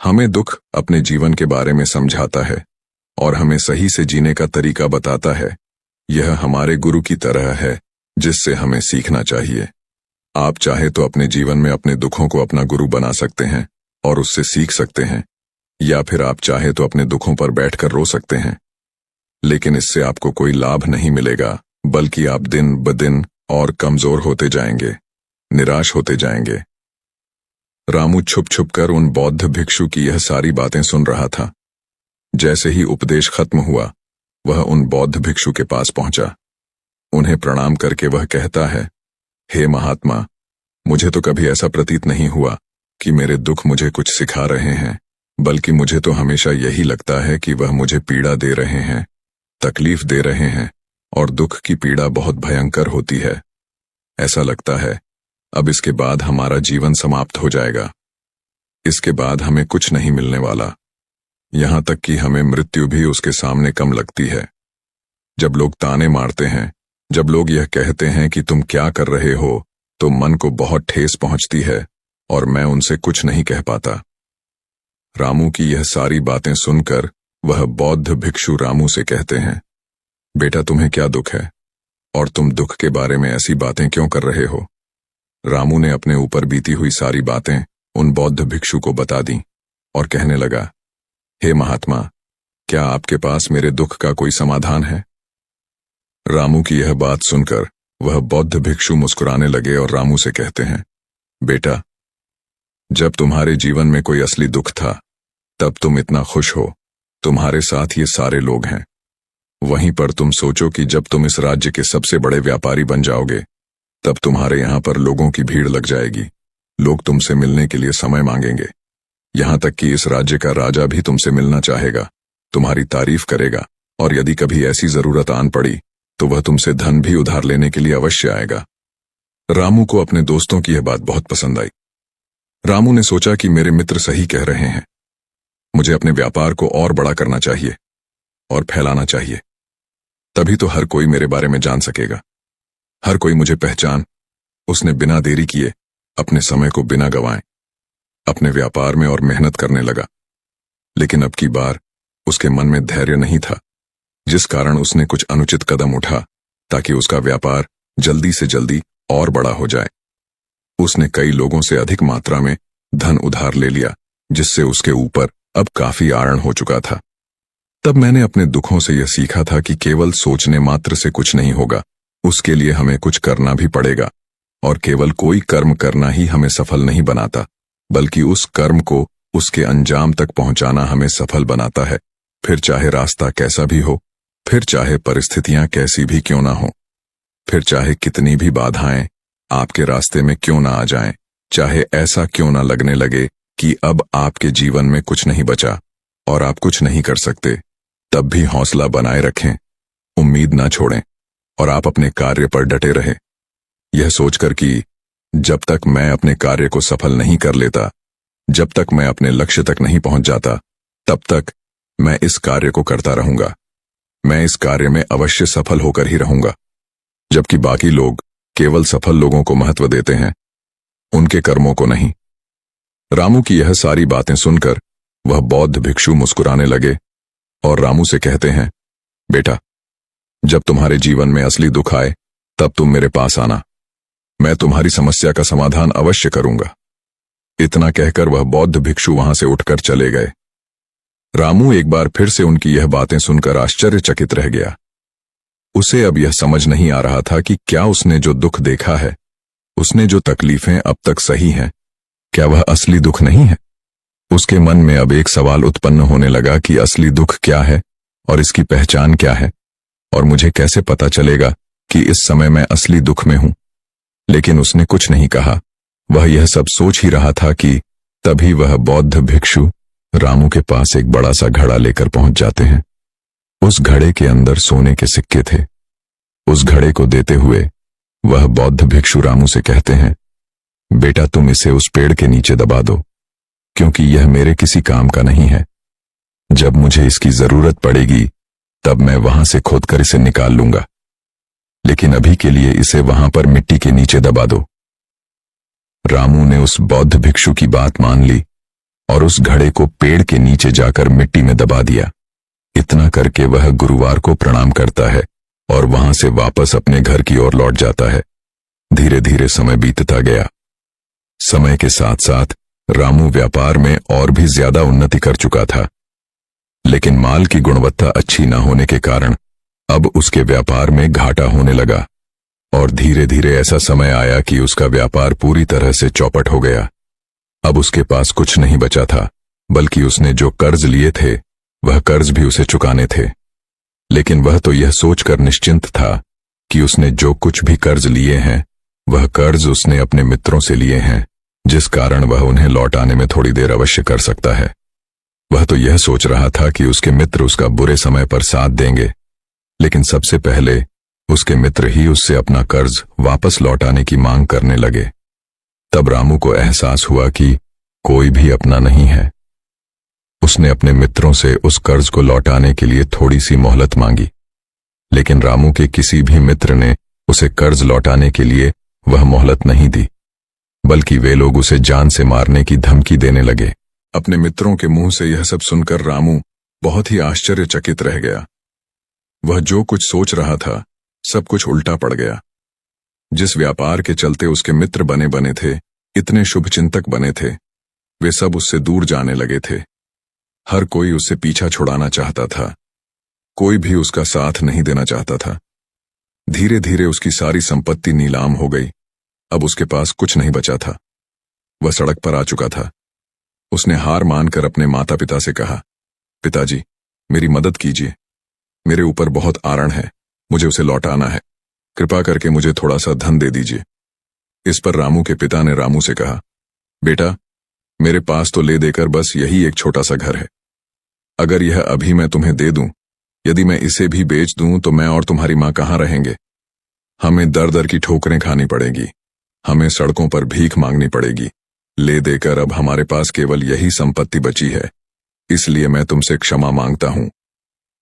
हमें दुख अपने जीवन के बारे में समझाता है और हमें सही से जीने का तरीका बताता है। यह हमारे गुरु की तरह है जिससे हमें सीखना चाहिए। आप चाहे तो अपने जीवन में अपने दुखों को अपना गुरु बना सकते हैं और उससे सीख सकते हैं, या फिर आप चाहे तो अपने दुखों पर बैठकर रो सकते हैं। लेकिन इससे आपको कोई लाभ नहीं मिलेगा, बल्कि आप दिन ब दिन और कमजोर होते जाएंगे, निराश होते जाएंगे। रामू छुप छुप कर उन बौद्ध भिक्षु की यह सारी बातें सुन रहा था। जैसे ही उपदेश खत्म हुआ, वह उन बौद्ध भिक्षु के पास पहुंचा। उन्हें प्रणाम करके वह कहता है, हे महात्मा, मुझे तो कभी ऐसा प्रतीत नहीं हुआ कि मेरे दुख मुझे कुछ सिखा रहे हैं, बल्कि मुझे तो हमेशा यही लगता है कि वह मुझे पीड़ा दे रहे हैं, तकलीफ दे रहे हैं, और दुख की पीड़ा बहुत भयंकर होती है। ऐसा लगता है अब इसके बाद हमारा जीवन समाप्त हो जाएगा। इसके बाद हमें कुछ नहीं मिलने वाला, यहां तक कि हमें मृत्यु भी उसके सामने कम लगती है। जब लोग ताने मारते हैं, जब लोग यह कहते हैं कि तुम क्या कर रहे हो, तो मन को बहुत ठेस पहुंचती है और मैं उनसे कुछ नहीं कह पाता। रामू की यह सारी बातें सुनकर वह बौद्ध भिक्षु रामू से कहते हैं, बेटा तुम्हें क्या दुख है और तुम दुख के बारे में ऐसी बातें क्यों कर रहे हो। रामू ने अपने ऊपर बीती हुई सारी बातें उन बौद्ध भिक्षु को बता दी और कहने लगा, हे महात्मा, क्या आपके पास मेरे दुख का कोई समाधान है। रामू की यह बात सुनकर वह बौद्ध भिक्षु मुस्कुराने लगे और रामू से कहते हैं, बेटा, जब तुम्हारे जीवन में कोई असली दुख था तब तुम इतना खुश हो, तुम्हारे साथ ये सारे लोग हैं। वहीं पर तुम सोचो कि जब तुम इस राज्य के सबसे बड़े व्यापारी बन जाओगे, तब तुम्हारे यहां पर लोगों की भीड़ लग जाएगी। लोग तुमसे मिलने के लिए समय मांगेंगे, यहां तक कि इस राज्य का राजा भी तुमसे मिलना चाहेगा, तुम्हारी तारीफ करेगा, और यदि कभी ऐसी जरूरत आन पड़ी तो वह तुमसे धन भी उधार लेने के लिए अवश्य आएगा। रामू को अपने दोस्तों की यह बात बहुत पसंद आई। रामू ने सोचा कि मेरे मित्र सही कह रहे हैं, मुझे अपने व्यापार को और बड़ा करना चाहिए और फैलाना चाहिए, तभी तो हर कोई मेरे बारे में जान सकेगा, हर कोई मुझे पहचान। उसने बिना देरी किए अपने समय को बिना गंवाए अपने व्यापार में और मेहनत करने लगा। लेकिन अब की बार उसके मन में धैर्य नहीं था, जिस कारण उसने कुछ अनुचित कदम उठा ताकि उसका व्यापार जल्दी से जल्दी और बड़ा हो जाए। उसने कई लोगों से अधिक मात्रा में धन उधार ले लिया, जिससे उसके ऊपर अब काफी आरण हो चुका था। तब मैंने अपने दुखों से यह सीखा था कि केवल सोचने मात्र से कुछ नहीं होगा, उसके लिए हमें कुछ करना भी पड़ेगा। और केवल कोई कर्म करना ही हमें सफल नहीं बनाता, बल्कि उस कर्म को उसके अंजाम तक पहुंचाना हमें सफल बनाता है। फिर चाहे रास्ता कैसा भी हो, फिर चाहे परिस्थितियां कैसी भी क्यों ना हो, फिर चाहे कितनी भी बाधाएं आपके रास्ते में क्यों ना आ जाएं, चाहे ऐसा क्यों ना लगने लगे कि अब आपके जीवन में कुछ नहीं बचा और आप कुछ नहीं कर सकते, तब भी हौसला बनाए रखें, उम्मीद ना छोड़ें और आप अपने कार्य पर डटे रहें, यह सोचकर कि जब तक मैं अपने कार्य को सफल नहीं कर लेता, जब तक मैं अपने लक्ष्य तक नहीं पहुंच जाता, तब तक मैं इस कार्य को करता रहूंगा, मैं इस कार्य में अवश्य सफल होकर ही रहूंगा। जबकि बाकी लोग केवल सफल लोगों को महत्व देते हैं, उनके कर्मों को नहीं। रामू की यह सारी बातें सुनकर वह बौद्ध भिक्षु मुस्कुराने लगे और रामू से कहते हैं, बेटा, जब तुम्हारे जीवन में असली दुख आए तब तुम मेरे पास आना, मैं तुम्हारी समस्या का समाधान अवश्य करूंगा। इतना कहकर वह बौद्ध भिक्षु वहां से उठकर चले गए। रामू एक बार फिर से उनकी यह बातें सुनकर आश्चर्यचकित रह गया। उसे अब यह समझ नहीं आ रहा था कि क्या उसने जो दुख देखा है, उसने जो तकलीफें अब तक सही हैं, क्या वह असली दुख नहीं है। उसके मन में अब एक सवाल उत्पन्न होने लगा कि असली दुख क्या है और इसकी पहचान क्या है, और मुझे कैसे पता चलेगा कि इस समय मैं असली दुख में हूं। लेकिन उसने कुछ नहीं कहा। वह यह सब सोच ही रहा था कि तभी वह बौद्ध भिक्षु रामू के पास एक बड़ा सा घड़ा लेकर पहुंच जाते हैं। उस घड़े के अंदर सोने के सिक्के थे। उस घड़े को देते हुए वह बौद्ध भिक्षु रामू से कहते हैं, बेटा, तुम इसे उस पेड़ के नीचे दबा दो, क्योंकि यह मेरे किसी काम का नहीं है। जब मुझे इसकी जरूरत पड़ेगी तब मैं वहां से खोदकर इसे निकाल लूंगा, लेकिन अभी के लिए इसे वहां पर मिट्टी के नीचे दबा दो। रामू ने उस बौद्ध भिक्षु की बात मान ली और उस घड़े को पेड़ के नीचे जाकर मिट्टी में दबा दिया। इतना करके वह गुरुवार को प्रणाम करता है और वहां से वापस अपने घर की ओर लौट जाता है। धीरे धीरे समय बीतता गया। समय के साथ साथ रामू व्यापार में और भी ज्यादा उन्नति कर चुका था, लेकिन माल की गुणवत्ता अच्छी न होने के कारण अब उसके व्यापार में घाटा होने लगा और धीरे धीरे ऐसा समय आया कि उसका व्यापार पूरी तरह से चौपट हो गया। अब उसके पास कुछ नहीं बचा था, बल्कि उसने जो कर्ज लिए थे वह कर्ज भी उसे चुकाने थे। लेकिन वह तो यह सोचकर निश्चिंत था कि उसने जो कुछ भी कर्ज लिए हैं वह कर्ज उसने अपने मित्रों से लिए हैं, जिस कारण वह उन्हें लौटाने में थोड़ी देर अवश्य कर सकता है। वह तो यह सोच रहा था कि उसके मित्र उसका बुरे समय पर साथ देंगे, लेकिन सबसे पहले उसके मित्र ही उससे अपना कर्ज वापस लौटाने की मांग करने लगे। तब रामू को एहसास हुआ कि कोई भी अपना नहीं है। उसने अपने मित्रों से उस कर्ज को लौटाने के लिए थोड़ी सी मोहलत मांगी, लेकिन रामू के किसी भी मित्र ने उसे कर्ज लौटाने के लिए वह मोहलत नहीं दी, बल्कि वे लोग उसे जान से मारने की धमकी देने लगे। अपने मित्रों के मुंह से यह सब सुनकर रामू बहुत ही आश्चर्यचकित रह गया। वह जो कुछ सोच रहा था सब कुछ उल्टा पड़ गया। जिस व्यापार के चलते उसके मित्र बने बने थे, इतने शुभचिंतक बने थे, वे सब उससे दूर जाने लगे थे। हर कोई उससे पीछा छुड़ाना चाहता था, कोई भी उसका साथ नहीं देना चाहता था। धीरे धीरे उसकी सारी संपत्ति नीलाम हो गई। अब उसके पास कुछ नहीं बचा था। वह सड़क पर आ चुका था। उसने हार मानकर अपने माता पिता से कहा, पिताजी, मेरी मदद कीजिए, मेरे ऊपर बहुत आरण है, मुझे उसे लौटाना है, कृपा करके मुझे थोड़ा सा धन दे दीजिए। इस पर रामू के पिता ने रामू से कहा, बेटा, मेरे पास तो ले देकर बस यही एक छोटा सा घर है। अगर यह अभी मैं तुम्हें दे दूं, यदि मैं इसे भी बेच दूं तो मैं और तुम्हारी मां कहां रहेंगे। हमें दर दर की ठोकरें खानी पड़ेगी, हमें सड़कों पर भीख मांगनी पड़ेगी। ले देकर अब हमारे पास केवल यही संपत्ति बची है, इसलिए मैं तुमसे क्षमा मांगता हूं।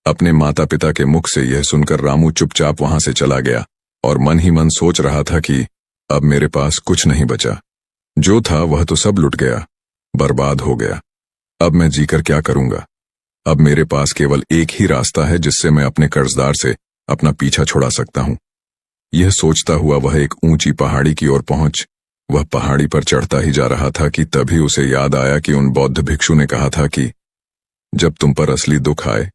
अपने माता पिता के मुख से यह सुनकर रामू चुपचाप वहां से चला गया और मन ही मन सोच रहा था कि अब मेरे पास कुछ नहीं बचा, जो था वह तो सब लुट गया, बर्बाद हो गया। अब मैं जीकर क्या करूंगा। अब मेरे पास केवल एक ही रास्ता है जिससे मैं अपने कर्जदार से अपना पीछा छुड़ा सकता हूं। यह सोचता हुआ वह एक ऊंची पहाड़ी की ओर पहुंच वह पहाड़ी पर चढ़ता ही जा रहा था कि तभी उसे याद आया कि उन बौद्ध भिक्षु ने कहा था कि जब तुम पर असली दुख आए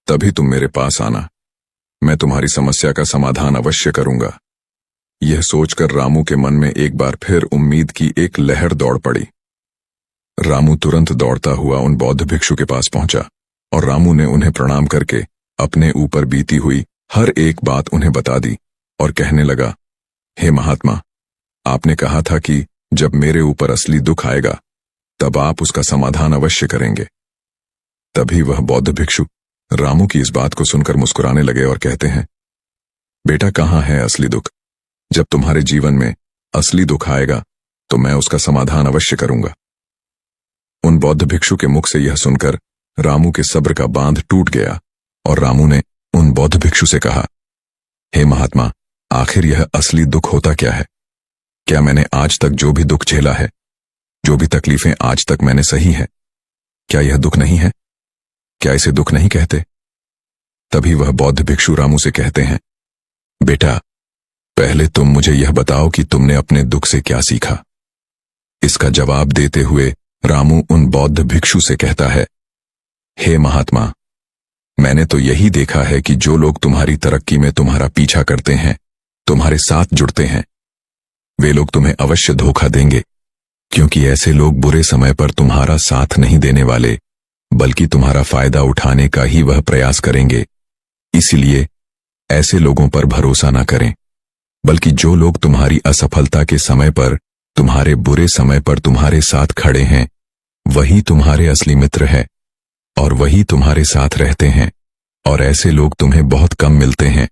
तभी तुम मेरे पास आना, मैं तुम्हारी समस्या का समाधान अवश्य करूंगा। यह सोचकर रामू के मन में एक बार फिर उम्मीद की एक लहर दौड़ पड़ी। रामू तुरंत दौड़ता हुआ उन बौद्ध भिक्षु के पास पहुंचा और रामू ने उन्हें प्रणाम करके अपने ऊपर बीती हुई हर एक बात उन्हें बता दी और कहने लगा, हे महात्मा, आपने कहा था कि जब मेरे ऊपर असली दुख आएगा तब आप उसका समाधान अवश्य करेंगे। तभी वह बौद्ध भिक्षु रामू की इस बात को सुनकर मुस्कुराने लगे और कहते हैं, बेटा, कहाँ है असली दुख। जब तुम्हारे जीवन में असली दुख आएगा तो मैं उसका समाधान अवश्य करूंगा। उन बौद्ध भिक्षु के मुख से यह सुनकर रामू के सब्र का बांध टूट गया और रामू ने उन बौद्ध भिक्षु से कहा, हे महात्मा, आखिर यह असली दुख होता क्या है। क्या मैंने आज तक जो भी दुख झेला है जो भी तकलीफें आज तक मैंने सही है, क्या यह दुख नहीं है? क्या इसे दुख नहीं कहते? तभी वह बौद्ध भिक्षु रामू से कहते हैं, बेटा, पहले तुम मुझे यह बताओ कि तुमने अपने दुख से क्या सीखा। इसका जवाब देते हुए रामू उन बौद्ध भिक्षु से कहता है, हे महात्मा, मैंने तो यही देखा है कि जो लोग तुम्हारी तरक्की में तुम्हारा पीछा करते हैं, तुम्हारे साथ जुड़ते हैं, वे लोग तुम्हें अवश्य धोखा देंगे, क्योंकि ऐसे लोग बुरे समय पर तुम्हारा साथ नहीं देने वाले, बल्कि तुम्हारा फायदा उठाने का ही वह प्रयास करेंगे। इसलिए ऐसे लोगों पर भरोसा न करें, बल्कि जो लोग तुम्हारी असफलता के समय पर, तुम्हारे बुरे समय पर तुम्हारे साथ खड़े हैं, वही तुम्हारे असली मित्र है और वही तुम्हारे साथ रहते हैं। और ऐसे लोग तुम्हें बहुत कम मिलते हैं,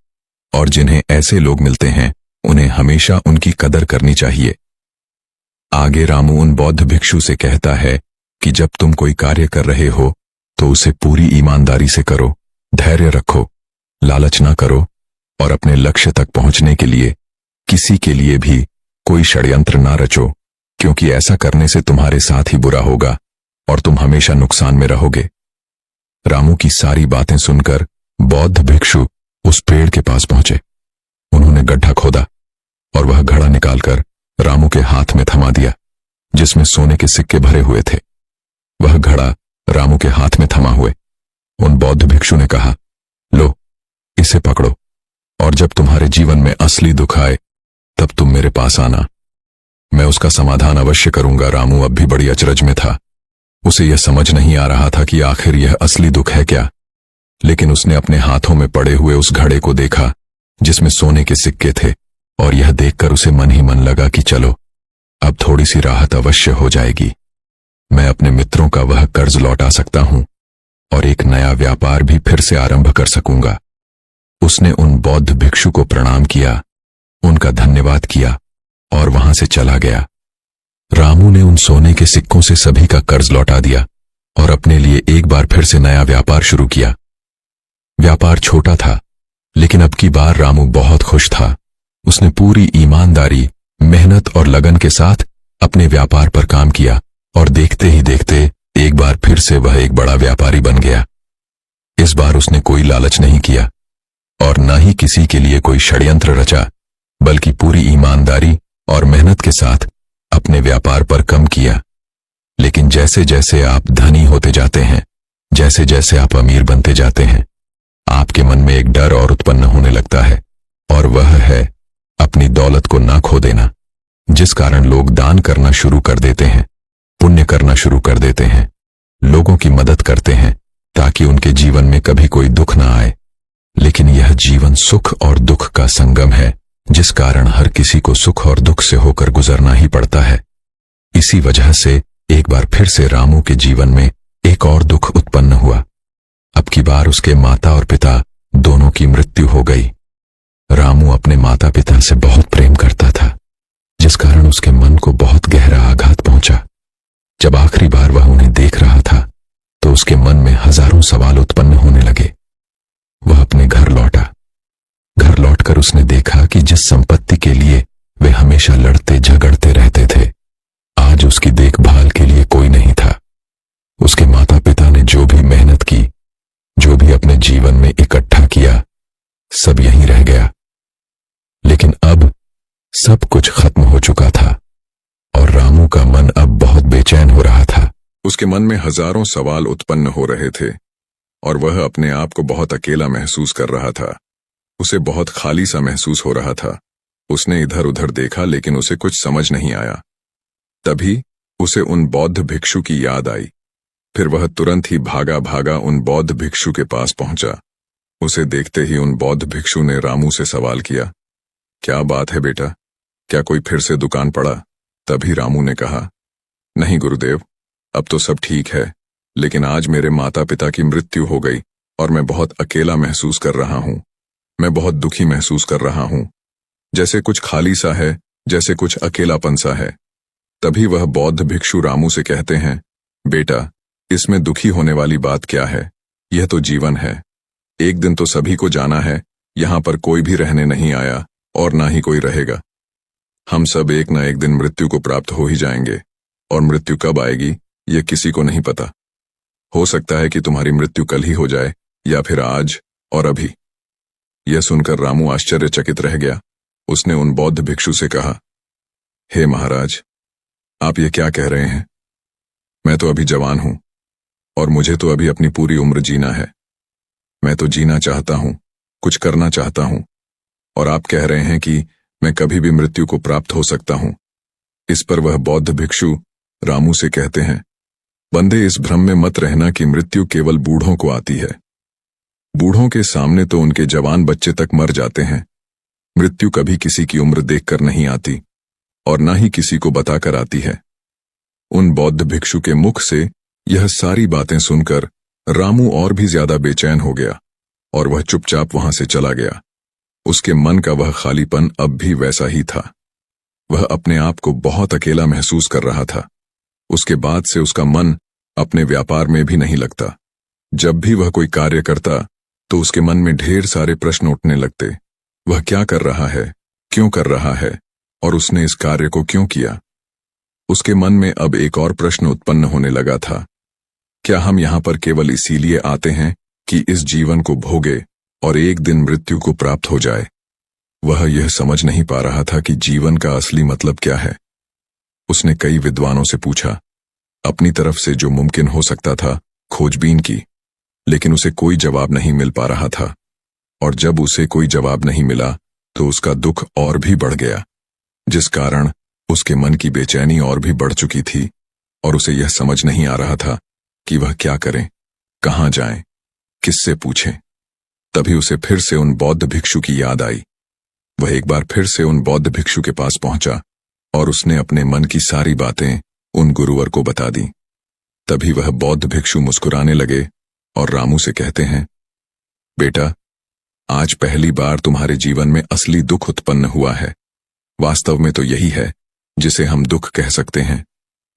और जिन्हें ऐसे लोग मिलते हैं उन्हें हमेशा उनकी कदर करनी चाहिए। आगे रामू उन बौद्ध भिक्षु से कहता है कि जब तुम कोई कार्य कर रहे हो तो उसे पूरी ईमानदारी से करो, धैर्य रखो, लालच ना करो और अपने लक्ष्य तक पहुंचने के लिए किसी के लिए भी कोई षड्यंत्र ना रचो, क्योंकि ऐसा करने से तुम्हारे साथ ही बुरा होगा और तुम हमेशा नुकसान में रहोगे। रामू की सारी बातें सुनकर बौद्ध भिक्षु उस पेड़ के पास पहुंचे। उन्होंने गड्ढा खोदा और वह घड़ा निकालकर रामू के हाथ में थमा दिया, जिसमें सोने के सिक्के भरे हुए थे। वह घड़ा रामू के हाथ में थमा हुए उन बौद्ध भिक्षु ने कहा, लो, इसे पकड़ो, और जब तुम्हारे जीवन में असली दुख आए तब तुम मेरे पास आना, मैं उसका समाधान अवश्य करूंगा। रामू अब भी बड़ी अचरज में था। उसे यह समझ नहीं आ रहा था कि आखिर यह असली दुख है क्या, लेकिन उसने अपने हाथों में पड़े हुए उस घड़े को देखा जिसमें सोने के सिक्के थे, और यह देखकर उसे मन ही मन लगा कि चलो, अब थोड़ी सी राहत अवश्य हो जाएगी। मैं अपने मित्रों का वह कर्ज लौटा सकता हूं और एक नया व्यापार भी फिर से आरंभ कर सकूंगा। उसने उन बौद्ध भिक्षु को प्रणाम किया, उनका धन्यवाद किया और वहां से चला गया। रामू ने उन सोने के सिक्कों से सभी का कर्ज लौटा दिया और अपने लिए एक बार फिर से नया व्यापार शुरू किया। व्यापार छोटा था, लेकिन अब की बार रामू बहुत खुश था। उसने पूरी ईमानदारी, मेहनत और लगन के साथ अपने व्यापार पर काम किया और देखते ही देखते एक बार फिर से वह एक बड़ा व्यापारी बन गया। इस बार उसने कोई लालच नहीं किया और न ही किसी के लिए कोई षड्यंत्र रचा, बल्कि पूरी ईमानदारी और मेहनत के साथ अपने व्यापार पर काम किया। लेकिन जैसे जैसे आप धनी होते जाते हैं, जैसे जैसे आप अमीर बनते जाते हैं, आपके मन में एक डर और उत्पन्न होने लगता है, और वह है अपनी दौलत को ना खो देना, जिस कारण लोग दान करना शुरू कर देते हैं, पुण्य करना शुरू कर देते हैं, लोगों की मदद करते हैं ताकि उनके जीवन में कभी कोई दुख ना आए। लेकिन यह जीवन सुख और दुख का संगम है, जिस कारण हर किसी को सुख और दुख से होकर गुजरना ही पड़ता है। इसी वजह से एक बार फिर से रामू के जीवन में एक और दुख उत्पन्न हुआ। अब की बार उसके माता और पिता दोनों की मृत्यु हो गई। रामू अपने माता पिता से बहुत प्रेम करता था, जिस कारण उसके मन को बहुत गहरा आघात पहुंचा। जब आखिरी बार वह उन्हें देख रहा था तो उसके मन में हजारों सवाल उत्पन्न होने लगे। वह अपने घर लौटा। घर लौटकर उसने देखा कि जिस संपत्ति के लिए वे हमेशा लड़ते झगड़ते रहते थे, आज उसकी देखभाल के लिए कोई नहीं था। उसके माता पिता ने जो भी मेहनत की, जो भी अपने जीवन में इकट्ठा किया, सब यहीं रह गया। लेकिन अब सब कुछ खत्म हो चुका था और रामू का मन अब बहुत बेचैन हो रहा था। उसके मन में हजारों सवाल उत्पन्न हो रहे थे और वह अपने आप को बहुत अकेला महसूस कर रहा था। उसे बहुत खाली सा महसूस हो रहा था। उसने इधर उधर देखा, लेकिन उसे कुछ समझ नहीं आया। तभी उसे उन बौद्ध भिक्षु की याद आई। फिर वह तुरंत ही भागा भागा उन बौद्ध भिक्षु के पास पहुंचा। उसे देखते ही उन बौद्ध भिक्षु ने रामू से सवाल किया, क्या बात है बेटा, क्या कोई फिर से दुकान पड़ा? तभी रामू ने कहा, नहीं गुरुदेव, अब तो सब ठीक है, लेकिन आज मेरे माता पिता की मृत्यु हो गई और मैं बहुत अकेला महसूस कर रहा हूं। मैं बहुत दुखी महसूस कर रहा हूं, जैसे कुछ खाली सा है, जैसे कुछ अकेलापन सा है। तभी वह बौद्ध भिक्षु रामू से कहते हैं, बेटा, इसमें दुखी होने वाली बात क्या है? यह तो जीवन है। एक दिन तो सभी को जाना है। यहां पर कोई भी रहने नहीं आया और ना ही कोई रहेगा। हम सब एक न एक दिन मृत्यु को प्राप्त हो ही जाएंगे। और मृत्यु कब आएगी ये किसी को नहीं पता। हो सकता है कि तुम्हारी मृत्यु कल ही हो जाए या फिर आज और अभी। यह सुनकर रामू आश्चर्यचकित रह गया। उसने उन बौद्ध भिक्षु से कहा, हे महाराज, आप ये क्या कह रहे हैं? मैं तो अभी जवान हूं और मुझे तो अभी अपनी पूरी उम्र जीना है। मैं तो जीना चाहता हूं, कुछ करना चाहता हूं, और आप कह रहे हैं कि मैं कभी भी मृत्यु को प्राप्त हो सकता हूं। इस पर वह बौद्ध भिक्षु रामू से कहते हैं, बंदे, इस भ्रम में मत रहना कि मृत्यु केवल बूढ़ों को आती है। बूढ़ों के सामने तो उनके जवान बच्चे तक मर जाते हैं। मृत्यु कभी किसी की उम्र देखकर नहीं आती और न ही किसी को बताकर आती है। उन बौद्ध भिक्षु के मुख से यह सारी बातें सुनकर रामू और भी ज्यादा बेचैन हो गया और वह चुपचाप वहां से चला गया। उसके मन का वह खालीपन अब भी वैसा ही था। वह अपने आप को बहुत अकेला महसूस कर रहा था। उसके बाद से उसका मन अपने व्यापार में भी नहीं लगता। जब भी वह कोई कार्य करता तो उसके मन में ढेर सारे प्रश्न उठने लगते। वह क्या कर रहा है, क्यों कर रहा है, और उसने इस कार्य को क्यों किया? उसके मन में अब एक और प्रश्न उत्पन्न होने लगा था, क्या हम यहां पर केवल इसीलिए आते हैं कि इस जीवन को भोगे और एक दिन मृत्यु को प्राप्त हो जाए? वह यह समझ नहीं पा रहा था कि जीवन का असली मतलब क्या है। उसने कई विद्वानों से पूछा, अपनी तरफ से जो मुमकिन हो सकता था खोजबीन की, लेकिन उसे कोई जवाब नहीं मिल पा रहा था। और जब उसे कोई जवाब नहीं मिला तो उसका दुख और भी बढ़ गया, जिस कारण उसके मन की बेचैनी और भी बढ़ चुकी थी और उसे यह समझ नहीं आ रहा था कि वह क्या करें, कहां जाएं, किससे पूछें। तभी उसे फिर से उन बौद्ध भिक्षु की याद आई। वह एक बार फिर से उन बौद्ध भिक्षु के पास पहुंचा और उसने अपने मन की सारी बातें उन गुरुवर को बता दी। तभी वह बौद्ध भिक्षु मुस्कुराने लगे और रामू से कहते हैं, बेटा, आज पहली बार तुम्हारे जीवन में असली दुख उत्पन्न हुआ है। वास्तव में तो यही है जिसे हम दुख कह सकते हैं,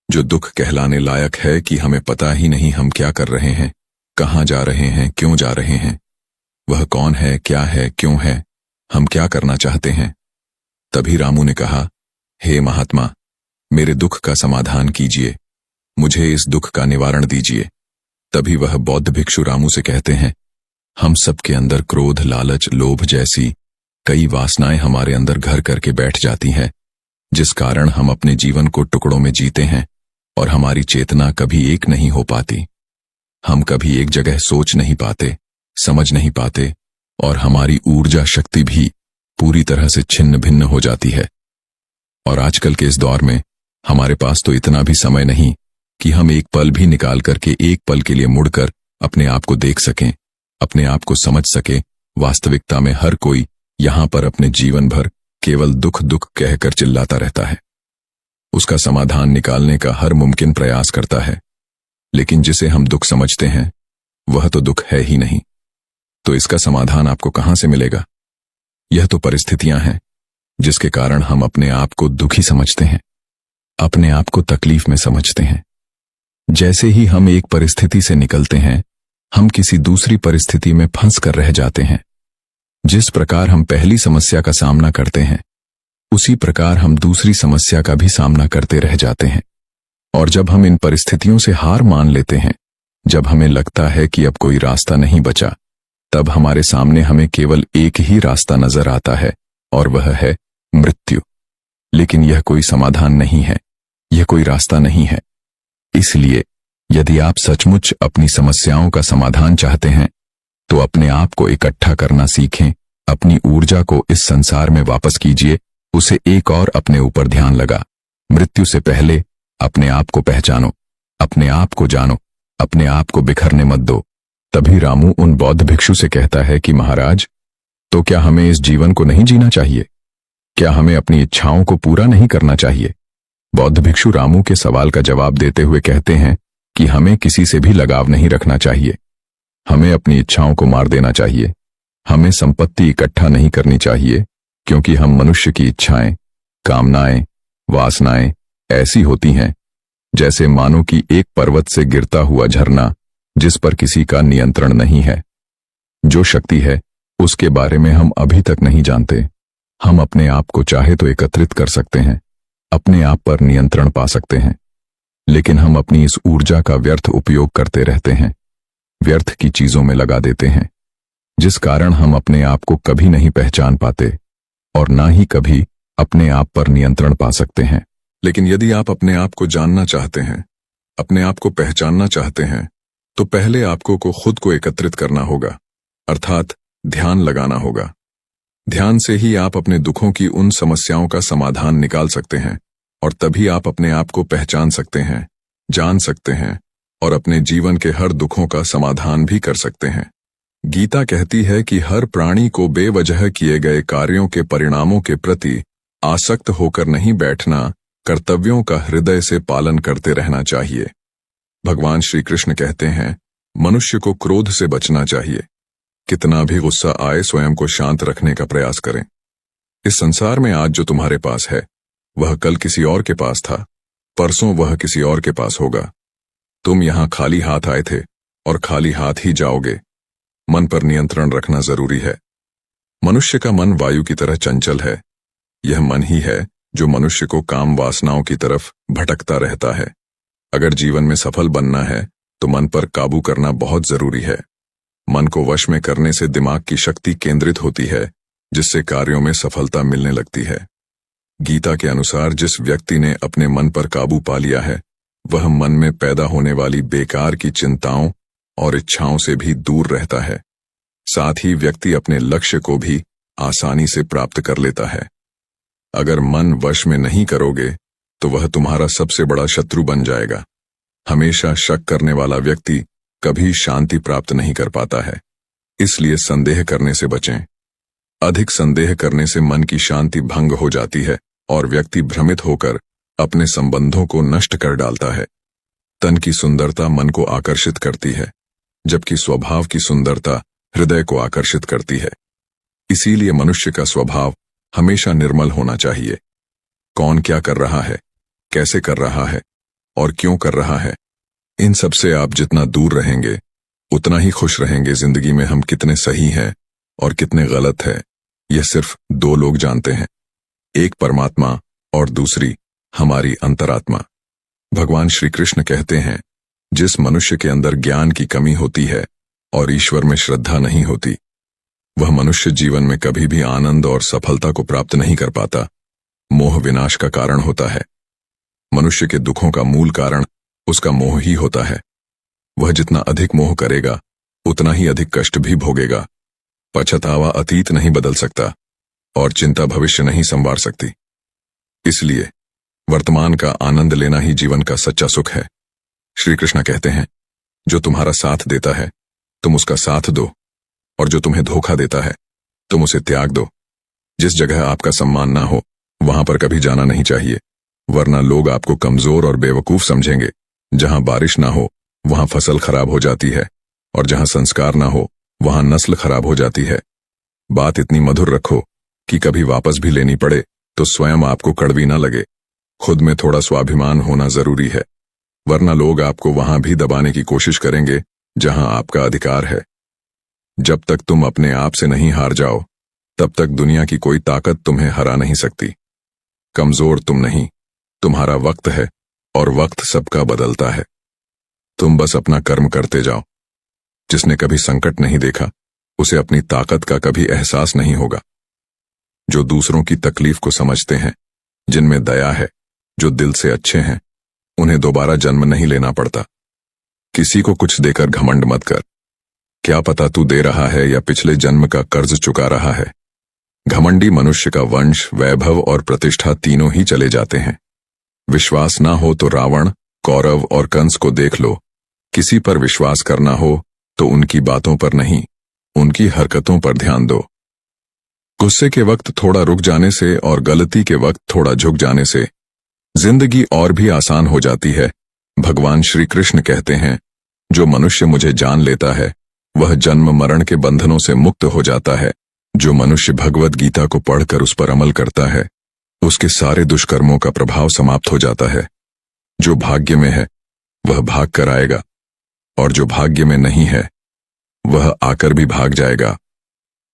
जो दुख कहलाने लायक है कि हमें पता ही नहीं हम क्या कर रहे हैं, कहां जा रहे हैं, क्यों जा रहे हैं, वह कौन है, क्या है, क्यों है, हम क्या करना चाहते हैं। तभी रामू ने कहा, हे महात्मा, मेरे दुख का समाधान कीजिए, मुझे इस दुख का निवारण दीजिए। तभी वह बौद्ध भिक्षु रामू से कहते हैं, हम सबके अंदर क्रोध, लालच, लोभ जैसी कई वासनाएं हमारे अंदर घर करके बैठ जाती हैं, जिस कारण हम अपने जीवन को टुकड़ों में जीते हैं और हमारी चेतना कभी एक नहीं हो पाती। हम कभी एक जगह सोच नहीं पाते, समझ नहीं पाते और हमारी ऊर्जा शक्ति भी पूरी तरह से छिन्न भिन्न हो जाती है। और आजकल के इस दौर में हमारे पास तो इतना भी समय नहीं कि हम एक पल भी निकाल करके एक पल के लिए मुड़कर अपने आप को देख सकें, अपने आप को समझ सके। वास्तविकता में हर कोई यहां पर अपने जीवन भर केवल दुख दुख कहकर चिल्लाता रहता है। उसका समाधान निकालने का हर मुमकिन प्रयास करता है, लेकिन जिसे हम दुख समझते हैं वह तो दुख है ही नहीं। तो इसका समाधान आपको कहां से मिलेगा? यह तो परिस्थितियां हैं जिसके कारण हम अपने आप को दुखी समझते हैं, अपने आप को तकलीफ में समझते हैं। जैसे ही हम एक परिस्थिति से निकलते हैं, हम किसी दूसरी परिस्थिति में फंस कर रह जाते हैं। जिस प्रकार हम पहली समस्या का सामना करते हैं, उसी प्रकार हम दूसरी समस्या का भी सामना करते रह जाते हैं। और जब हम इन परिस्थितियों से हार मान लेते हैं, जब हमें लगता है कि अब कोई रास्ता नहीं बचा, तब हमारे सामने हमें केवल एक ही रास्ता नजर आता है और वह है मृत्यु। लेकिन यह कोई समाधान नहीं है, यह कोई रास्ता नहीं है। इसलिए यदि आप सचमुच अपनी समस्याओं का समाधान चाहते हैं, तो अपने आप को इकट्ठा करना सीखें, अपनी ऊर्जा को इस संसार में वापस कीजिए, उसे एक और अपने ऊपर ध्यान लगा। मृत्यु से पहले अपने आप को पहचानो, अपने आप को जानो, अपने आप को बिखरने मत दो। तभी रामू उन बौद्ध भिक्षु से कहता है कि महाराज, तो क्या हमें इस जीवन को नहीं जीना चाहिए? क्या हमें अपनी इच्छाओं को पूरा नहीं करना चाहिए? बौद्ध भिक्षु रामू के सवाल का जवाब देते हुए कहते हैं कि हमें किसी से भी लगाव नहीं रखना चाहिए, हमें अपनी इच्छाओं को मार देना चाहिए, हमें संपत्ति इकट्ठा नहीं करनी चाहिए, क्योंकि हम मनुष्य की इच्छाएं, कामनाएं, वासनाएं ऐसी होती हैं जैसे मानो कि एक पर्वत से गिरता हुआ झरना जिस पर किसी का नियंत्रण नहीं है। जो शक्ति है उसके बारे में हम अभी तक नहीं जानते। हम अपने आप को चाहे तो एकत्रित कर सकते हैं, अपने आप पर नियंत्रण पा सकते हैं, लेकिन हम अपनी इस ऊर्जा का व्यर्थ उपयोग करते रहते हैं, व्यर्थ की चीजों में लगा देते हैं, जिस कारण हम अपने आप को कभी नहीं पहचान पाते और ना ही कभी अपने आप पर नियंत्रण पा सकते हैं। लेकिन यदि आप अपने आप को जानना चाहते हैं, अपने आप को पहचानना चाहते हैं, तो पहले आपको खुद को एकत्रित करना होगा, अर्थात ध्यान लगाना होगा। ध्यान से ही आप अपने दुखों की उन समस्याओं का समाधान निकाल सकते हैं और तभी आप अपने आप को पहचान सकते हैं, जान सकते हैं और अपने जीवन के हर दुखों का समाधान भी कर सकते हैं। गीता कहती है कि हर प्राणी को बेवजह किए गए कार्यों के परिणामों के प्रति आसक्त होकर नहीं बैठना, कर्तव्यों का हृदय से पालन करते रहना चाहिए। भगवान श्री कृष्ण कहते हैं, मनुष्य को क्रोध से बचना चाहिए। कितना भी गुस्सा आए स्वयं को शांत रखने का प्रयास करें। इस संसार में आज जो तुम्हारे पास है वह कल किसी और के पास था, परसों वह किसी और के पास होगा। तुम यहां खाली हाथ आए थे और खाली हाथ ही जाओगे। मन पर नियंत्रण रखना जरूरी है। मनुष्य का मन वायु की तरह चंचल है। यह मन ही है जो मनुष्य को काम वासनाओं की तरफ भटकता रहता है। अगर जीवन में सफल बनना है तो मन पर काबू करना बहुत जरूरी है। मन को वश में करने से दिमाग की शक्ति केंद्रित होती है, जिससे कार्यों में सफलता मिलने लगती है। गीता के अनुसार जिस व्यक्ति ने अपने मन पर काबू पा लिया है, वह मन में पैदा होने वाली बेकार की चिंताओं और इच्छाओं से भी दूर रहता है। साथ ही व्यक्ति अपने लक्ष्य को भी आसानी से प्राप्त कर लेता है। अगर मन वश में नहीं करोगे तो वह तुम्हारा सबसे बड़ा शत्रु बन जाएगा। हमेशा शक करने वाला व्यक्ति कभी शांति प्राप्त नहीं कर पाता है। इसलिए संदेह करने से बचें। अधिक संदेह करने से मन की शांति भंग हो जाती है और व्यक्ति भ्रमित होकर अपने संबंधों को नष्ट कर डालता है। तन की सुंदरता मन को आकर्षित करती है, जबकि स्वभाव की सुंदरता हृदय को आकर्षित करती है। इसीलिए मनुष्य का स्वभाव हमेशा निर्मल होना चाहिए। कौन क्या कर रहा है, कैसे कर रहा है और क्यों कर रहा है, इन सब से आप जितना दूर रहेंगे उतना ही खुश रहेंगे। जिंदगी में हम कितने सही हैं और कितने गलत हैं, यह सिर्फ दो लोग जानते हैं, एक परमात्मा और दूसरी हमारी अंतरात्मा। भगवान श्री कृष्ण कहते हैं, जिस मनुष्य के अंदर ज्ञान की कमी होती है और ईश्वर में श्रद्धा नहीं होती, वह मनुष्य जीवन में कभी भी आनंद और सफलता को प्राप्त नहीं कर पाता। मोह विनाश का कारण होता है। मनुष्य के दुखों का मूल कारण उसका मोह ही होता है। वह जितना अधिक मोह करेगा उतना ही अधिक कष्ट भी भोगेगा। पछतावा अतीत नहीं बदल सकता और चिंता भविष्य नहीं संवार सकती। इसलिए वर्तमान का आनंद लेना ही जीवन का सच्चा सुख है। श्री कृष्ण कहते हैं, जो तुम्हारा साथ देता है तुम उसका साथ दो, और जो तुम्हें धोखा देता है तुम उसे त्याग दो। जिस जगह आपका सम्मान ना हो वहां पर कभी जाना नहीं चाहिए, वरना लोग आपको कमजोर और बेवकूफ समझेंगे। जहां बारिश ना हो वहां फसल खराब हो जाती है, और जहां संस्कार ना हो वहां नस्ल खराब हो जाती है। बात इतनी मधुर रखो कि कभी वापस भी लेनी पड़े तो स्वयं आपको कड़वी ना लगे। खुद में थोड़ा स्वाभिमान होना जरूरी है, वरना लोग आपको वहां भी दबाने की कोशिश करेंगे जहां आपका अधिकार है। जब तक तुम अपने आप से नहीं हार जाओ तब तक दुनिया की कोई ताकत तुम्हें हरा नहीं सकती। कमजोर तुम नहीं, तुम्हारा वक्त है और वक्त सबका बदलता है। तुम बस अपना कर्म करते जाओ। जिसने कभी संकट नहीं देखा उसे अपनी ताकत का कभी एहसास नहीं होगा। जो दूसरों की तकलीफ को समझते हैं, जिनमें दया है, जो दिल से अच्छे हैं, उन्हें दोबारा जन्म नहीं लेना पड़ता। किसी को कुछ देकर घमंड मत कर। क्या पता तू दे रहा है या पिछले जन्म का कर्ज चुका रहा है। घमंडी मनुष्य का वंश, वैभव और प्रतिष्ठा तीनों ही चले जाते हैं। विश्वास ना हो तो रावण, कौरव और कंस को देख लो। किसी पर विश्वास करना हो तो उनकी बातों पर नहीं, उनकी हरकतों पर ध्यान दो। गुस्से के वक्त थोड़ा रुक जाने से और गलती के वक्त थोड़ा झुक जाने से जिंदगी और भी आसान हो जाती है। भगवान श्री कृष्ण कहते हैं, जो मनुष्य मुझे जान लेता है वह जन्म मरण के बंधनों से मुक्त हो जाता है। जो मनुष्य भगवत गीता को पढ़कर उस पर अमल करता है उसके सारे दुष्कर्मों का प्रभाव समाप्त हो जाता है। जो भाग्य में है वह भाग कर आएगा, और जो भाग्य में नहीं है वह आकर भी भाग जाएगा।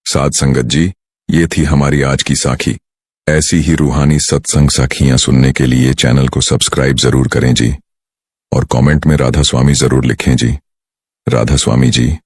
साध संगत जी, ये थी हमारी आज की साखी। ऐसी ही रूहानी सत्संग साखियां सुनने के लिए चैनल को सब्सक्राइब जरूर करें जी। और कमेंट में राधा स्वामी जरूर लिखें जी। राधा स्वामी जी।